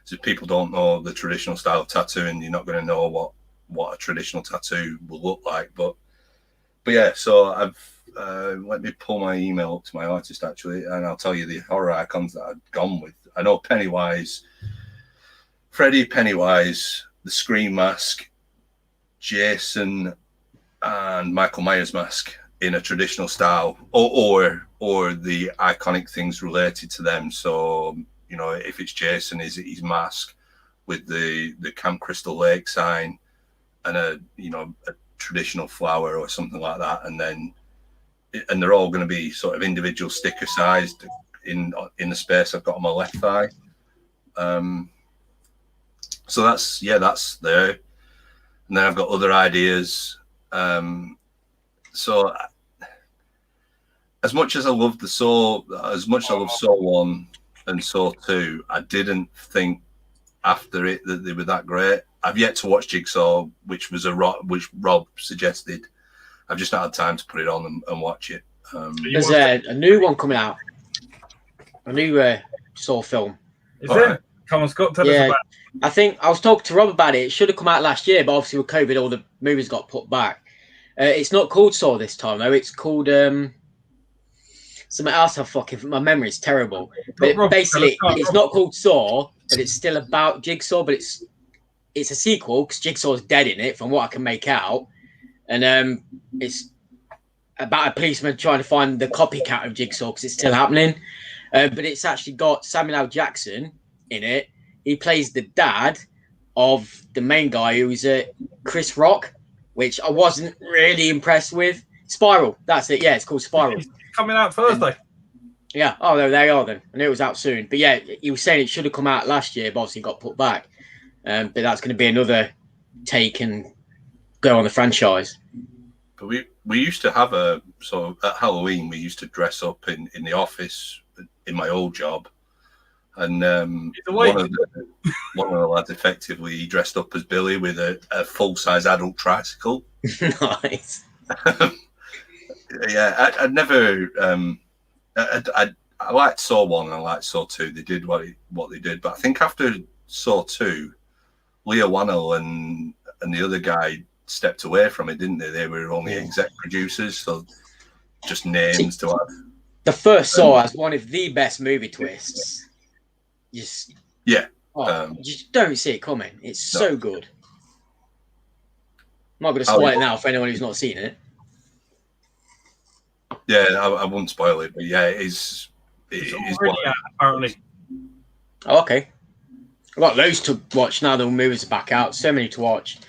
so people don't know the traditional style of tattooing. You're not going to know what a traditional tattoo will look like. But yeah, so I've let me pull my email up to my artist actually, and I'll tell you the horror icons that I've gone with. I know Pennywise, Freddy, Pennywise, the Scream Mask, Jason, and Michael Myers mask in a traditional style, or the iconic things related to them. So, you know, if it's Jason, is it his mask with the Camp Crystal Lake sign and a traditional flower or something like that, and they're all going to be sort of individual sticker sized in the space I've got on my left thigh. So that's there. And then I've got other ideas. So as much as I love Saw 1 and Saw 2, I didn't think after it that they were that great. I've yet to watch Jigsaw, which Rob suggested. I've just not had time to put it on and watch it. There's a new one coming out, a new Saw film. Is there? Come on, Scott, tell us about it. I think I was talking to Rob about it. It should have come out last year, but obviously with COVID, all the movies got put back. It's not called Saw this time, though. It's called something else. My memory is terrible. But basically, it's not called Saw, but it's still about Jigsaw. But it's a sequel because Jigsaw's dead in it, from what I can make out, and it's about a policeman trying to find the copycat of Jigsaw because it's still happening. But it's actually got Samuel L. Jackson in it. He plays the dad of the main guy, who's Chris Rock, which I wasn't really impressed with. Spiral, that's it. Yeah, it's called Spiral. It's coming out Thursday. Yeah. Oh, there they are then. I knew it was out soon. But yeah, he was saying it should have come out last year, but obviously got put back. But that's going to be another take and go on the franchise. But we used to have at Halloween, we used to dress up in the office in my old job. And one of the lads effectively dressed up as Billy with a full-size adult tricycle. Nice. Yeah, I'd never. I liked Saw 1 and I liked Saw 2. They did what they did, but I think after Saw 2, Leah Whannell and the other guy stepped away from it, didn't they? They were only exec producers, so just names to have. The first Saw has one of the best movie twists. You just don't see it coming. It's so good. I'm not going to spoil it now for anyone who's not seen it. Yeah, I won't spoil it, but yeah, it is already out, apparently. Oh, okay. I've got loads to watch now. The movies are back out. So many to watch,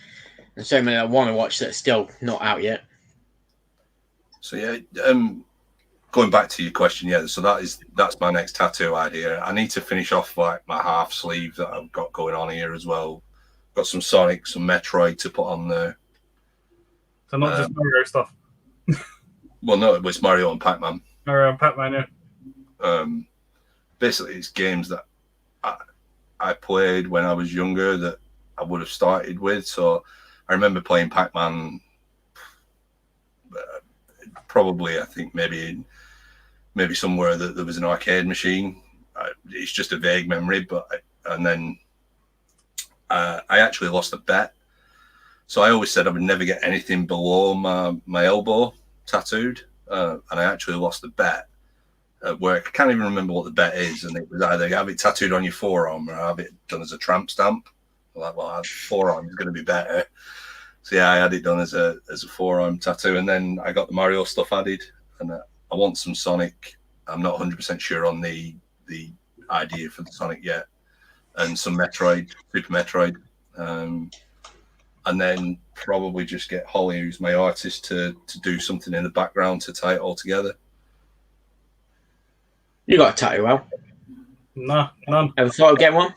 and so many I want to watch that are still not out yet. So yeah, going back to your question, yeah. So that's my next tattoo idea. I need to finish off like my half sleeve that I've got going on here as well. Got some Sonic, some Metroid to put on there. So not just Mario stuff. Well, no, it was Mario and Pac-Man. Mario and Pac-Man, yeah. Basically, it's games that I played when I was younger that I would have started with. So I remember playing Pac-Man. Probably, I think maybe somewhere that there was an arcade machine. It's just a vague memory, and then I actually lost a bet. So I always said I would never get anything below my elbow tattooed, and I actually lost the bet at work. I can't even remember what the bet is, and it was either have it tattooed on your forearm or have it done as a tramp stamp. I'm like, well, forearm is going to be better. So yeah, I had it done as a forearm tattoo, and then I got the Mario stuff added, and I want some Sonic. I'm not 100% sure on the idea for the Sonic yet, and some Metroid, Super Metroid, and then probably just get Holly, who's my artist, to do something in the background to tie it all together. You got a tattoo, Al? No, none. Ever thought of getting one?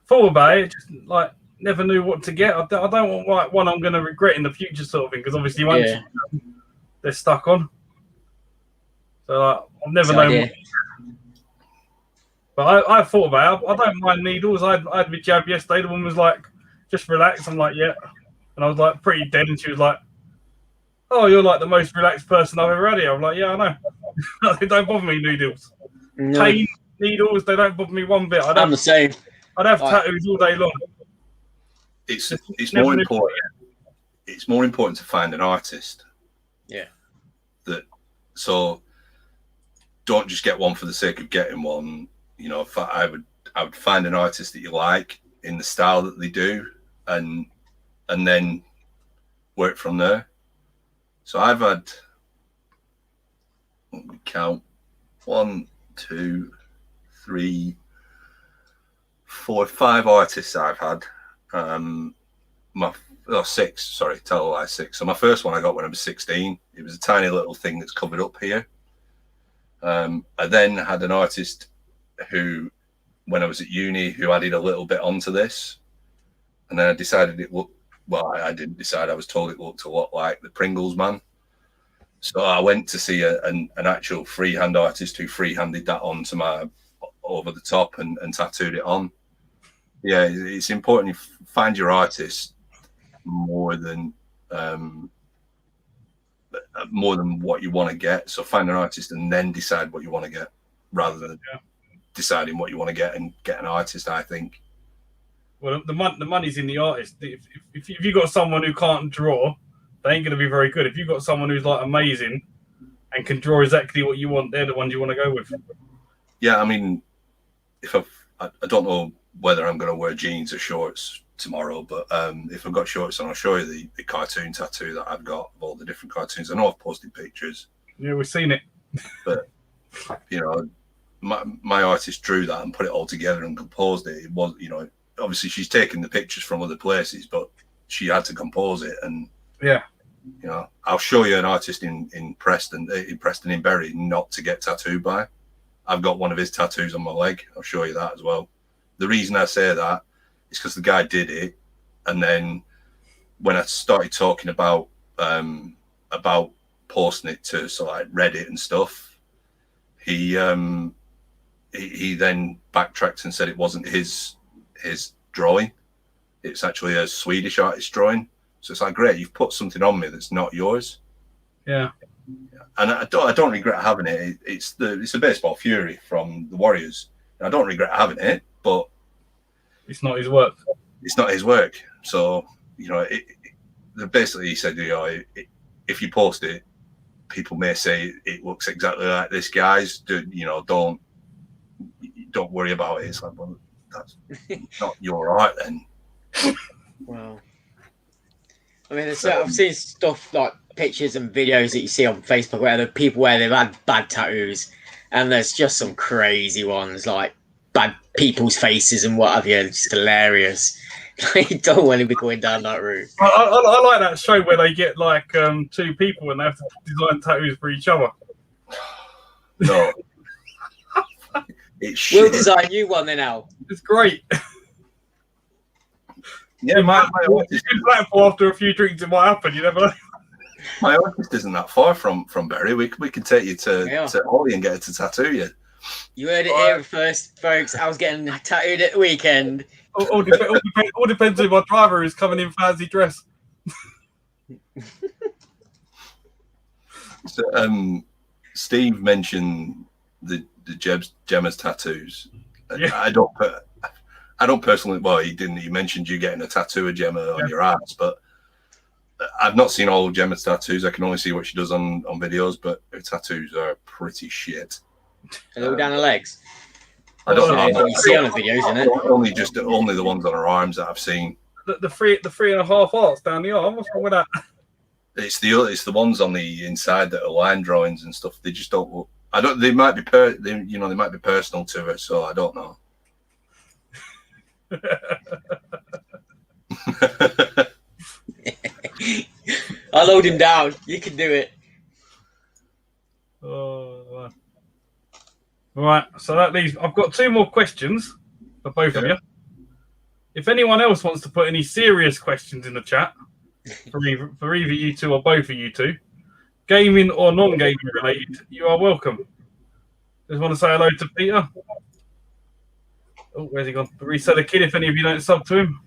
Thought about it, just like never knew what to get. I don't want like one I'm going to regret in the future, sort of thing, because obviously once they're stuck on. So like, I've never known. But I thought about it. I don't mind needles. I had my jab yesterday. The woman was like, just relax. I'm like, yeah. And I was like pretty dead, and she was like, oh, you're like the most relaxed person I've ever had here. I'm like, yeah, I know. They don't bother me, needles. No. Pain, needles, they don't bother me one bit. I'm the same. I'd have tattoos all day long. It's more important. It's more important to find an artist. Yeah. So don't just get one for the sake of getting one. You know, I would find an artist that you like in the style that they do, and then work from there. So I've had, let me count, 1, 2, 3, 4, 5 artists I've had. Six, tell a lie, 6. So my first one I got when I was 16. It was a tiny little thing that's covered up here. I then had an artist who, when I was at uni, who added a little bit onto this. And then I decided I didn't decide, I was told it looked a lot like the Pringles man. So I went to see an actual freehand artist who freehanded that onto my over the top and tattooed it on. Yeah, it's important you find your artist more than what you want to get. So find an artist and then decide what you want to get, rather than deciding what you want to get and get an artist, I think. Well, the money's in the artist. If you've got someone who can't draw, they ain't going to be very good. If you've got someone who's like amazing and can draw exactly what you want, they're the ones you want to go with. Yeah, I mean, I don't know whether I'm going to wear jeans or shorts tomorrow, but if I've got shorts on, I'll show you the cartoon tattoo that I've got of all the different cartoons. I know I've posted pictures. Yeah, we've seen it. But, you know, my artist drew that and put it all together and composed it. It was, you know, obviously she's taken the pictures from other places, but she had to compose it. And, yeah, you know, I'll show you an artist in Preston in Bury not to get tattooed by. I've got one of his tattoos on my leg. I'll show you that as well. The reason I say that is because the guy did it, and then when I started talking about posting it to like Reddit and stuff, he then backtracked and said it wasn't his drawing. It's actually a Swedish artist drawing. So it's like, great, you've put something on me that's not yours. Yeah. And I don't regret having it. It's a baseball fury from the Warriors. I don't regret having it, but it's not his work. It's not his work. So, you know, basically he said, you know, if you post it, people may say it looks exactly like this guy's. Don't worry about it. It's like, well, that's not your art then. Wow. I mean, I've seen stuff like pictures and videos that you see on Facebook where there are people where they've had bad tattoos, and there's just some crazy ones like bad people's faces and what have you. It's just hilarious. You don't want to be going down that route. I like that show where they get like 2 people and they have to design tattoos for each other. No. It's shit. We'll design you one then, Al. It's great. Yeah, my artist, after a few drinks, it might happen. You never know. My artist isn't that far from Bury. We can take you to Ollie and get her to tattoo you. You heard it here first, folks. I was getting tattooed at the weekend. All depends on my driver is coming in fancy dress. So, Steve mentioned the Gemma's tattoos. Yeah. I don't personally. Well, he didn't. He mentioned you getting a tattoo of Gemma on your ass, but I've not seen all of Gemma's tattoos. I can only see what she does on videos, but her tattoos are pretty shit. A little down her legs. I don't know. You see on the videos, isn't it? Only the ones on her arms that I've seen. The 3.5 arcs down the arm. What's wrong with that? It's the ones on the inside that are line drawings and stuff. They just don't look. They might be they might be personal to her, so I don't know. I'll load him down. You can do it. Oh, right. So that leaves. I've got 2 more questions for both of you. If anyone else wants to put any serious questions in the chat for either you 2 or both of you 2, gaming or non-gaming related, you are welcome. Just want to say hello to Peter. Oh, where's he gone? The Reseller Kid, if any of you don't sub to him,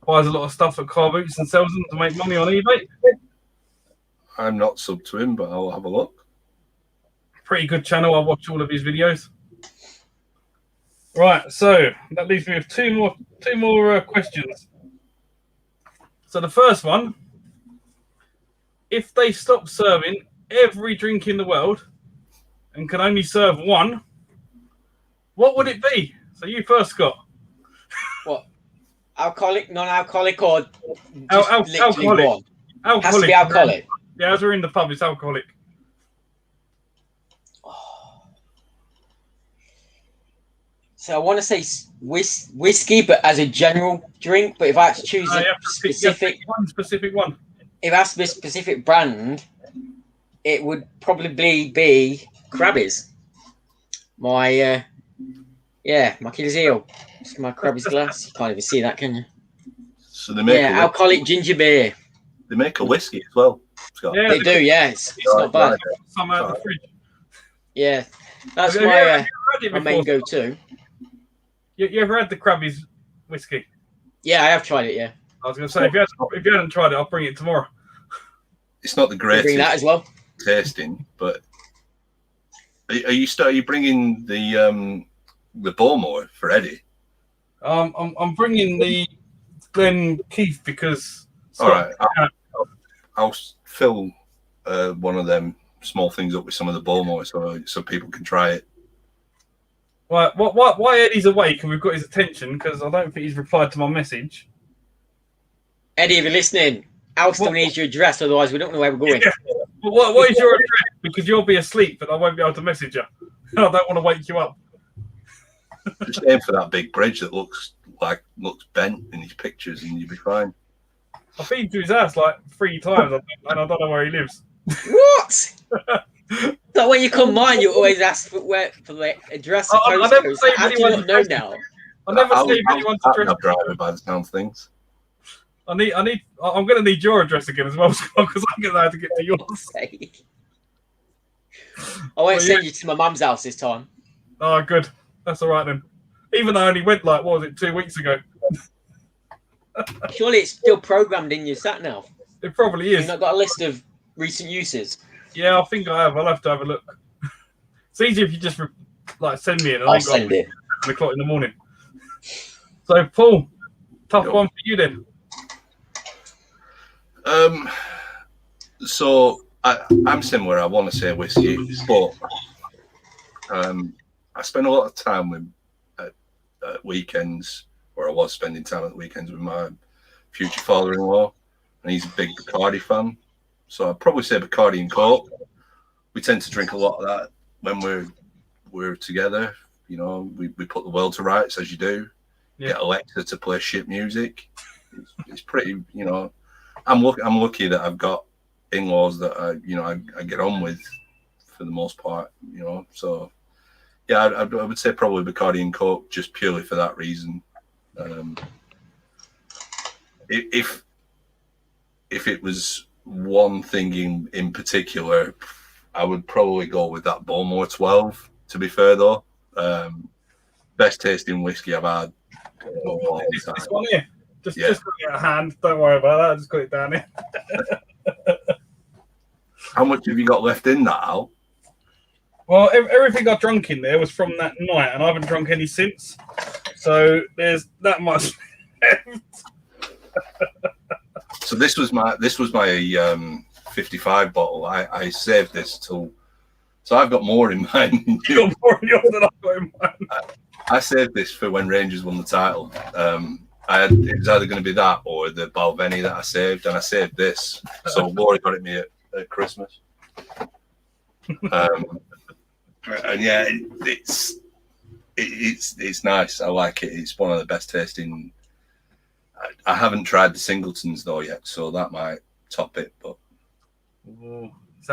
buys a lot of stuff at Car Boots and sells them to make money on eBay. I'm not sub to him, but I'll have a look. Pretty good channel. I watch all of his videos. Right, so that leaves me with two more questions. So the first one: if they stop serving every drink in the world and can only serve one, what would it be? So you first, Scott. What? Alcoholic, non-alcoholic, or alcoholic? one? Alcoholic. Has to be alcoholic. Yeah, as we're in the pub, it's alcoholic. So I want to say whiskey, but as a general drink. But if I had to choose You a have to pick one specific one. if I have to be a specific brand, it would probably be Krabby's. My my Achilles heel. It's my Krabby's glass. You can't even see that, can you? So they make alcoholic ginger beer. they make a whiskey as well, Scott. Yeah, They do, yeah. It's not bad. Some out of the fridge. Yeah, that's Have you my ever had it my main before? go-to. You ever had the Krabby's whiskey? Yeah, I have tried it. Yeah, I was going to say, if you hadn't tried it, I'll bring it tomorrow. It's not the I'll greatest bring that as well. tasting, but are you bringing the Bowmore for Eddie? I'm bringing the Glen Keith because. All right, I'll fill one of them small things up with some of the Bowmore so people can try it. Right, why Eddie's awake and we've got his attention because I don't think he's replied to my message. Eddie, if you're listening, Al still needs your address, otherwise we don't know where we're going. Yeah. But what is your address? Because you'll be asleep and I won't be able to message you. I don't want to wake you up. Just aim for that big bridge that looks bent in his pictures, and you'll be fine. I've been to his house like 3 times and I don't know where he lives. What? So when you come mine, you always ask for the address. I never say How do you not know now? I never save anyone's address. I'll drive by the sound of things. I'm going to need your address again as well, because I'm going to have to get to yours. I won't send you to my mum's house this time. Oh, good. That's all right then. Even though I only went 2 weeks ago. Surely it's still programmed in your sat nav. It probably You've is. not got a list of recent uses. Yeah, I think I have. I'll have to have a look. It's easier if you just send me it. I'll send it. 7 o'clock in the morning. So, Paul, tough one for you then. So I'm similar. I want to say whiskey, but I spend a lot of time with at weekends, or I was spending time at the weekends with my future father-in-law, and he's a big Bacardi fan. So I'd probably say Bacardi and Coke. We tend to drink a lot of that when we're together. You know, we put the world to rights as you do. Yeah. Get Alexa to play shit music. It's pretty. You know, I'm lucky that I've got in-laws that I get on with for the most part. You know, so yeah, I would say probably Bacardi and Coke just purely for that reason. If it was one thing in particular, I would probably go with that Bowmore 12. To be fair, though, best tasting whiskey I've had. This one here. Just got it at hand. Don't worry about that. I just got it down here. How much have you got left in that, Al? Well, everything I drunk in there was from that night, and I haven't drunk any since. So there's that much left. So this was my 55 bottle. I saved this till. So I've got more in mine than you. You've got more in yours than I've got in mine. I saved this for when Rangers won the title. It was either going to be that or the Balvenie that I saved, and I saved this. So Laura got it me at Christmas. And yeah, it's nice. I like it. It's one of the best tasting. I haven't tried the Singletons though yet, so that might top it. But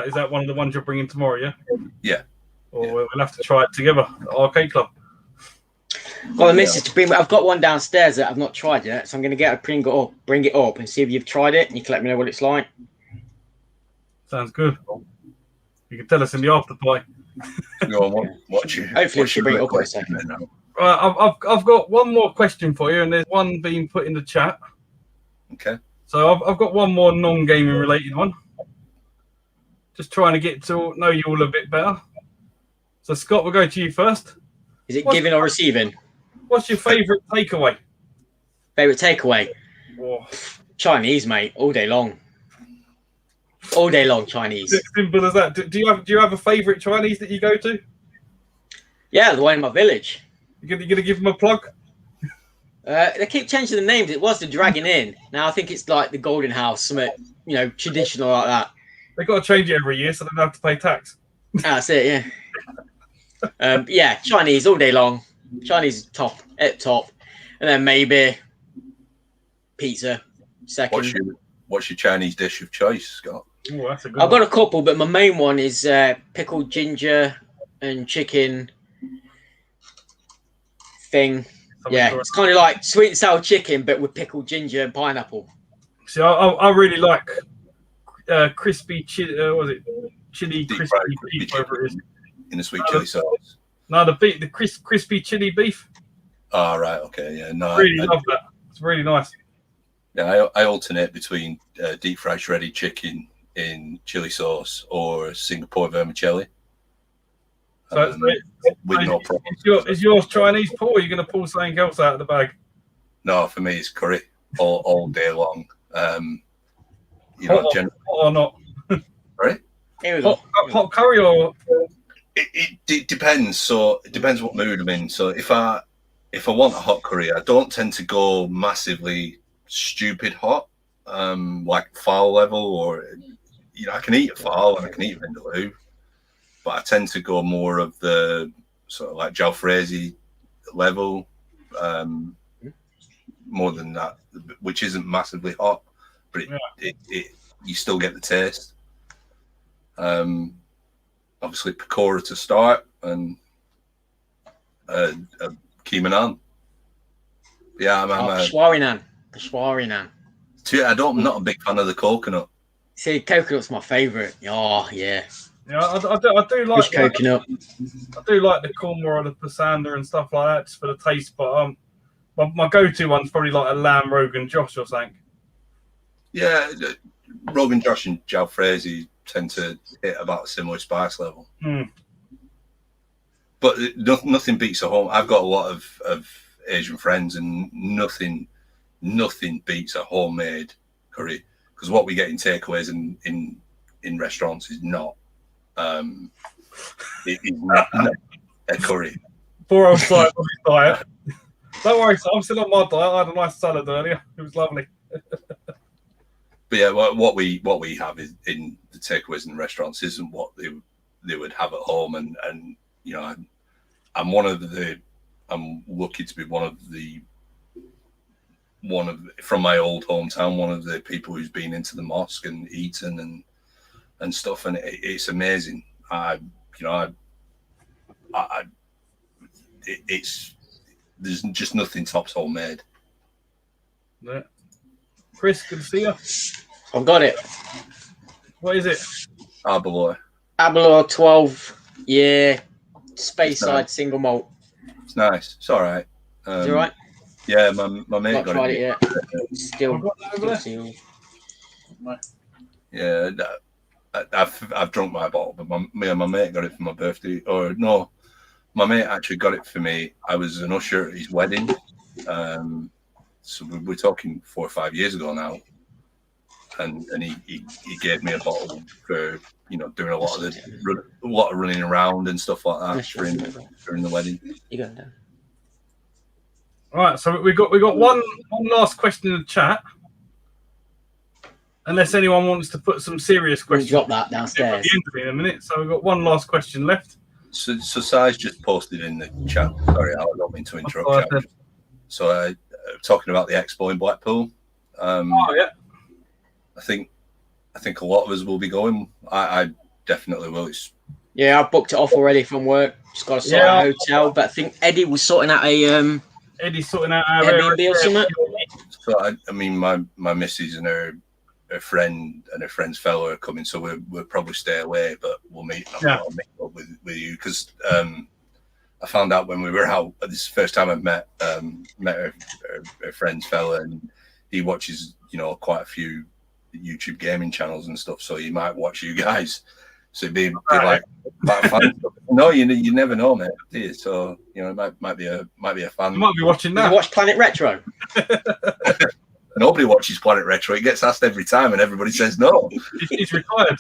is that one of the ones you're bringing tomorrow? Yeah. Yeah. Or we'll have to try it together at Arcade Club. Well, the message to bring. I've got one downstairs that I've not tried yet, so I'm going to bring it up, and see if you've tried it, and you can let me know what it's like. Sounds good. You can tell us in the after party. Go on, watch you. Hopefully, we should bring it up in a second. Right, I've got one more question for you, and there's one being put in the chat. Okay. So I've got one more non-gaming related one. Just trying to get to know you all a bit better. So Scott, we'll go to you first. Is it giving or receiving? What's your favourite takeaway? Favorite takeaway? Oh. Chinese, mate, all day long. All day long, Chinese. Simple as that. Do you have a favourite Chinese that you go to? Yeah, the one in my village. You're gonna give them a plug? They keep changing the names. It was the Dragon Inn. Now I think it's like the Golden House, something traditional like that. They've got to change it every year so they don't have to pay tax. That's it, yeah. Yeah, Chinese all day long. Chinese at top, and then maybe pizza second. What's your Chinese dish of choice, Scott? Oh, that's a good I've one. got a couple, but my main one is pickled ginger and chicken thing. Yeah, it's kind of like sweet and sour chicken, but with pickled ginger and pineapple. See, I really like crispy chili. Was it chili Deep crispy fried beef? crispy Whatever it is. In a sweet chili sauce. No, the crispy chili beef. Oh, right, okay, yeah. No, I really love that. It's really nice. Yeah, I alternate between deep fried shredded chicken in chili sauce or Singapore vermicelli. So With no problem. Is yours Chinese, Paul? Or are you going to pull something else out of the bag? No, for me it's curry all day long. Hot or not? Right? Here we go. Hot curry or It depends. So it depends what mood I'm in. So if I want a hot curry, I don't tend to go massively stupid hot, like foul level, or I can eat a foul and I can eat a vindaloo, but I tend to go more of the sort of like jalfrezi level, more than that, which isn't massively hot, but it you still get the taste. Obviously pakora to start and keema naan. Yeah, I'm Peshwari naan. Peshwari naan. I'm not a big fan of the coconut. See, coconut's my favourite. Oh, yeah. Yeah, I do like coconut. I do like the korma or the pasanda and stuff like that just for the taste, but my go-to one's probably like a lamb Rogan Josh or something. Yeah, Rogan Josh and jalfrezi tend to hit about a similar spice level. But nothing beats a home. I've got a lot of Asian friends, and nothing beats a homemade curry, because what we get in takeaways in restaurants is not it is not a curry. Poor old Simon on his diet. Don't worry, I'm still on my diet. I had a nice salad earlier. It was lovely. But yeah, what we have is in the takeaways in restaurants isn't what they would have at home, and I'm lucky to be one of from my old hometown, one of the people who's been into the mosque and eaten and stuff, and it's amazing. There's just nothing tops homemade. Yeah. Chris, good to see you. I've got it. What is it? Arbor. Abalor 12 year Speyside single malt. It's nice. It's all right. Is it all right? Yeah, my mate Not got tried it. it yet. Still sealed. Yeah, I've drunk my bottle, but my mate got it for my birthday. Or no, my mate actually got it for me. I was an usher at his wedding. So we're talking 4 or 5 years ago now, and he gave me a bottle for doing a lot of running around and stuff like that during the wedding. You going down? All right, so we got one last question in the chat. Unless anyone wants to put some serious We'll questions. drop that At downstairs. the end of it in a minute. So we've got one last question left. So Si's just posted in the chat. Sorry, I don't mean to interrupt. Oh, Chat. So talking about the expo in Blackpool. Oh yeah. I think a lot of us will be going. I definitely will. Yeah, I've booked it off already from work. Just got to sort out a hotel, but I think Eddie was sorting out a Eddie's sorting out our Airbnb or something. So I mean, my missus and her friend and her friend's fellow are coming, so we'll probably stay away, but we'll meet. I'll meet up with you, because I found out when we were out. This is the first time I've met her friend's fellow, and he watches quite a few YouTube gaming channels and stuff. So he might watch you guys. So it'd be like fun. No, you never know, mate. Do you? So it might be a fan. You might be watching Did that. you watch Planet Retro? Nobody watches Planet Retro. It gets asked every time, and everybody says no. He's retired.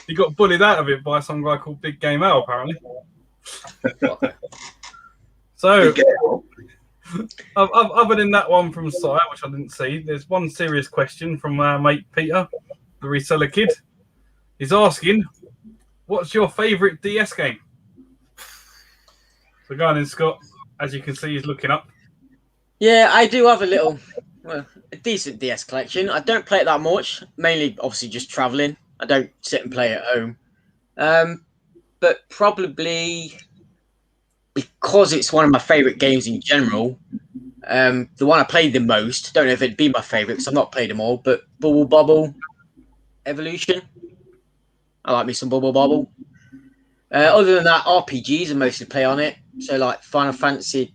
He got bullied out of it by some guy called Big Game Al, apparently. So, Other than that one from Sire, which I didn't see, there's one serious question from our mate Peter, the reseller kid. He's asking, what's your favourite DS game? So go on in, Scott. As you can see, he's looking up. Yeah, I do have a decent DS collection. I don't play it that much, mainly obviously just traveling. I don't sit and play at home. But probably because it's one of my favorite games in general, the one I played the most, don't know if it'd be my favorite because I've not played them all, but Bubble Bobble Evolution. I like me some Bubble Bobble. Other than that, RPGs I mostly play on it. So like Final Fantasy,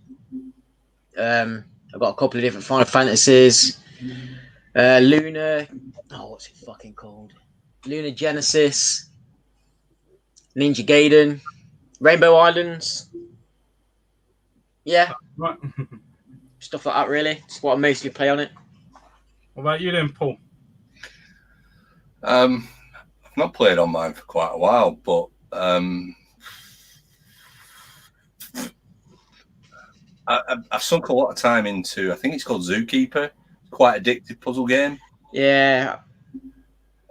I've got a couple of different Final Fantasies. Luna, what's it fucking called? Luna Genesis, Ninja Gaiden, Rainbow Islands. Yeah, Right. stuff like that. Really, it's what I mostly play on it. What about you then, Paul? I've not played on mine for quite a while, but I've sunk a lot of time into. I think it's called Zookeeper. Quite addictive puzzle game. Yeah.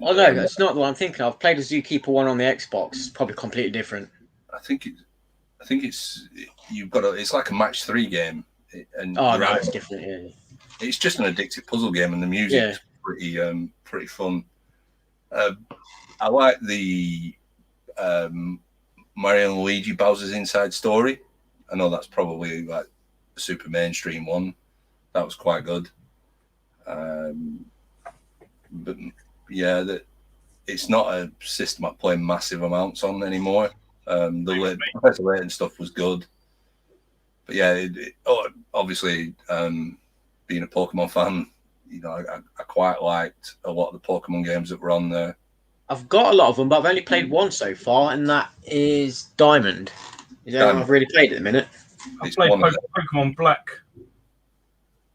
Oh no, that's not the one I'm thinking of. I've played a Zookeeper one on the Xbox. It's probably completely different. I think it's you've got it's like a match 3 game. And Oh no, it's different. Yeah. it's just an addictive puzzle game, and the music's pretty fun. I like the Mario and Luigi Bowser's Inside Story. I know that's probably like a super mainstream one. That was quite good. But yeah, it's not a system I play massive amounts on anymore. The Professor Layton stuff was good. But yeah, obviously, being a Pokemon fan, you know, I quite liked a lot of the Pokemon games that were on there. I've got a lot of them, but I've only played one so far, and that is Diamond. Is that one I've really played at the minute? I played Pokemon Black.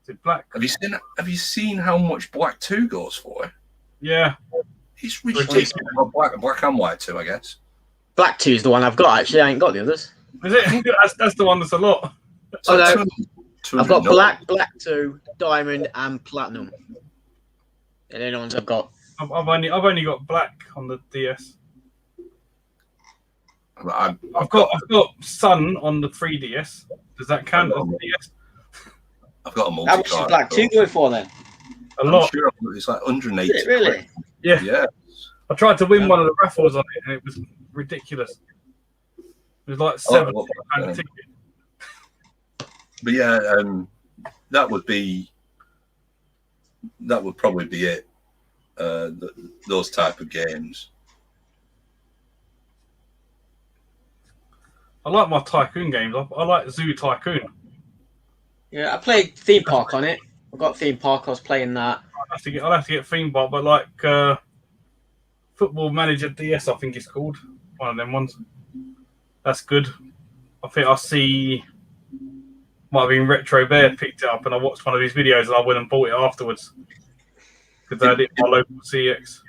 Is it Black? Have you seen how much Black 2 goes for? Yeah. It's ridiculous. Well, Black and White 2, I guess. Black 2 is the one I've got, actually. I ain't got the others. Is it? That's the one that's a lot. So I've got Black 2, Diamond, and Platinum. And the only ones I've got. I've only got Black on the DS. I've got Sun on the 3DS. Does that count as DS? I've got a multi. How much is Black 2 going for then? A lot. Sure it's like 180. Is it really? Yeah. Yeah. I tried to win one of the raffles on it, and it was ridiculous. It was like £7 ticket. But yeah, that would probably be it. Those type of games. I like my Tycoon games. I like Zoo Tycoon. Yeah, I played Theme Park on it. I've got Theme Park. I was playing that. I'll have to get Theme Park, but like Football Manager DS, I think it's called. One of them ones. That's good. I think I see. Might have been Retro Bear picked it up, and I watched one of his videos, and I went and bought it afterwards because I had it in my local CX.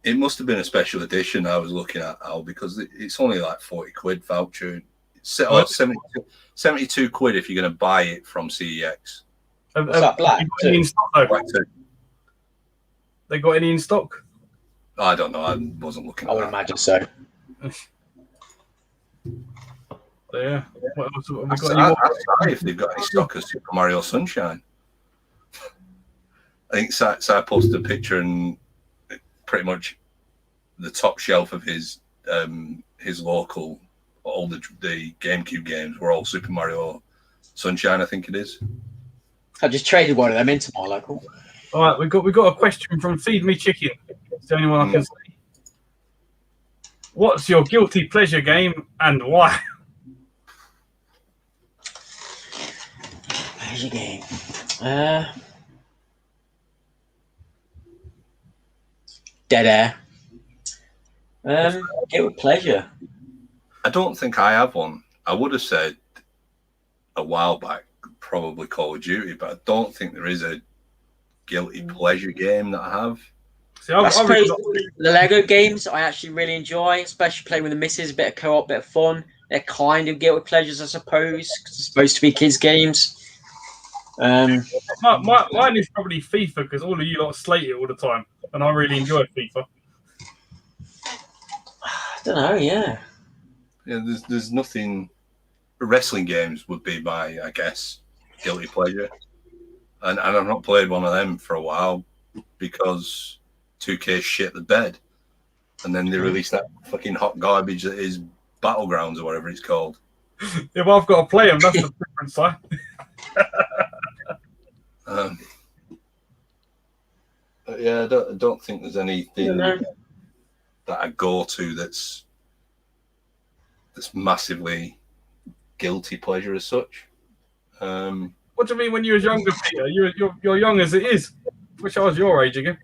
It must have been a special edition I was looking at, Al, because it's only like 40 quid voucher. It's 72 quid if you're going to buy it from CEX. What's that, Black? Any in stock, though? Black too. They got any in stock? I don't know. I wasn't looking at I would that. imagine so. Yeah. What else have we Ask if they've got any stock of Super Mario Sunshine. I think Si posted a picture, and pretty much the top shelf of his local, all the GameCube games were all Super Mario Sunshine, I think it is. I just traded one of them into my local. All right, we got a question from Feed Me Chicken. It's the only one I can see. What's your guilty pleasure game and why? Pleasure game. Dead Air. It with pleasure. I don't think I have one. I would have said a while back, probably Call of Duty, but I don't think there is a guilty pleasure game that I have. See, I suppose the Lego games I actually really enjoy, especially playing with the missus, a bit of co-op, bit of fun. They're kind of guilty pleasures, I suppose, because it's supposed to be kids' games. Mine is probably FIFA because all of you lot slate it all the time, and I really enjoy FIFA. I don't know. Yeah. Yeah, there's nothing. Wrestling games would be my, I guess, guilty pleasure, and I've not played one of them for a while because 2K shit the bed, and then they released that fucking hot garbage that is Battlegrounds or whatever it's called. Yeah, well, I've got to play them. That's the difference, side. But yeah, I don't think there's anything that I go to that's massively guilty pleasure as such. What do you mean when you was younger, Peter? You're young as it is. Wish I was your age again.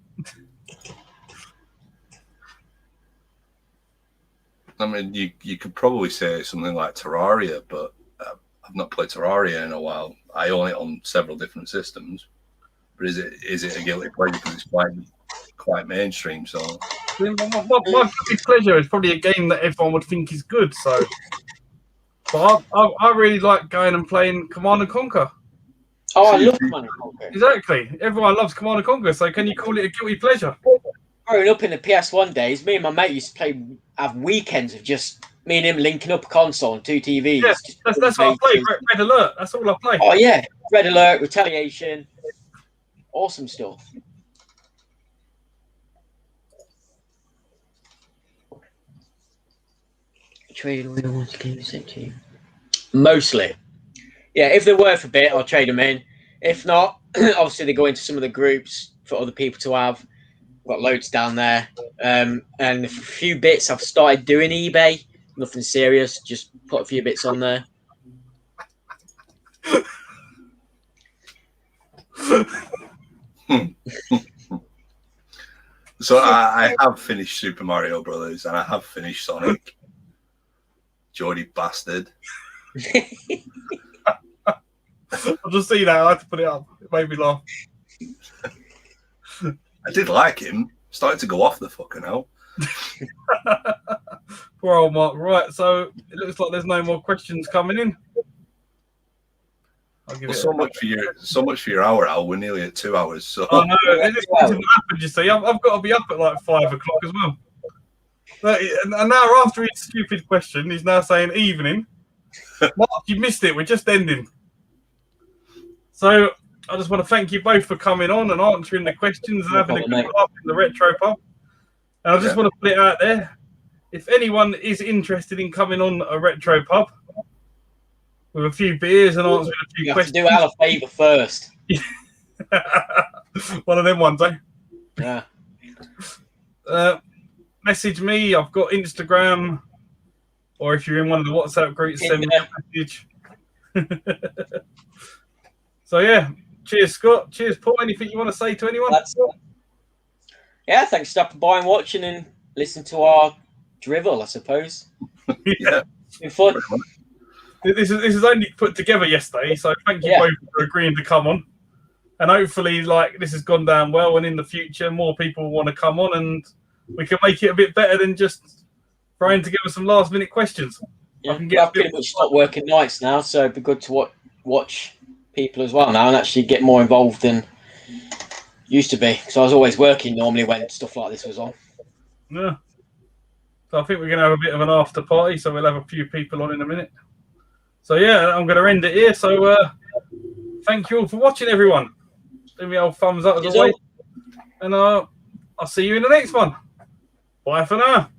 I mean, you could probably say something like Terraria, but I've not played Terraria in a while. I own it on several different systems. But is it a guilty pleasure because it's quite mainstream? So My guilty pleasure is probably a game that everyone would think is good. So, but I really like going and playing Command and Conquer. Oh, I love Command and Conquer. Exactly. Everyone loves Command and Conquer. So can you call it a guilty pleasure? Growing up in the PS1 days, me and my mate used to have weekends of just me and him linking up a console and 2 TVs. Yeah, that's what I play. Red Alert. That's all I play. Oh yeah, Red Alert, Retaliation, awesome stuff. Trade away the ones game sent to you. Mostly, yeah. If they're worth a bit, I'll trade them in. If not, obviously they go into some of the groups for other people to have. Got loads down there, and a few bits I've started doing eBay. Nothing serious, just put a few bits on there. So I have finished Super Mario Brothers and I have finished Sonic. Geordie bastard. I'll just see that. I had to put it up. It made me laugh. I did like him. Started to go off the fucking hell. Poor old Mark. Right, so it looks like there's no more questions coming in. I'll give Well, it so much for your hour, Al. We're nearly at 2 hours. So Oh no, this is what happened, you see. I've got to be up at like 5 o'clock as well. And now after his stupid question, he's now saying evening. Mark, you missed it. We're just ending. So I just want to thank you both for coming on and answering the questions and having a good laugh in the Retro Pub. And I just want to put it out there. If anyone is interested in coming on a Retro Pub with a few beers and answering a few questions. You have to do Al a favour first. One of them ones, eh? Yeah. Message me. I've got Instagram. Or if you're in one of the WhatsApp groups, send me a message. So, yeah. Cheers, Scott. Cheers, Paul. Anything you want to say to anyone? That's it. Yeah, thanks for stopping by and watching and listening to our drivel, I suppose. Yeah. It's been fun. This is only put together yesterday, so thank you both for agreeing to come on. And hopefully, like, this has gone down well, and in the future, more people will want to come on, and we can make it a bit better than just trying to give us some last-minute questions. Yeah, I've pretty much stopped working nights now, so it'd be good to watch people as well now and actually get more involved than used to be. Because I was always working normally when stuff like this was on. Yeah. So I think we're going to have a bit of an after party, so we'll have a few people on in a minute. So yeah, I'm going to end it here. So thank you all for watching, everyone. Give me old thumbs up as always. And I'll see you in the next one. Bye for now.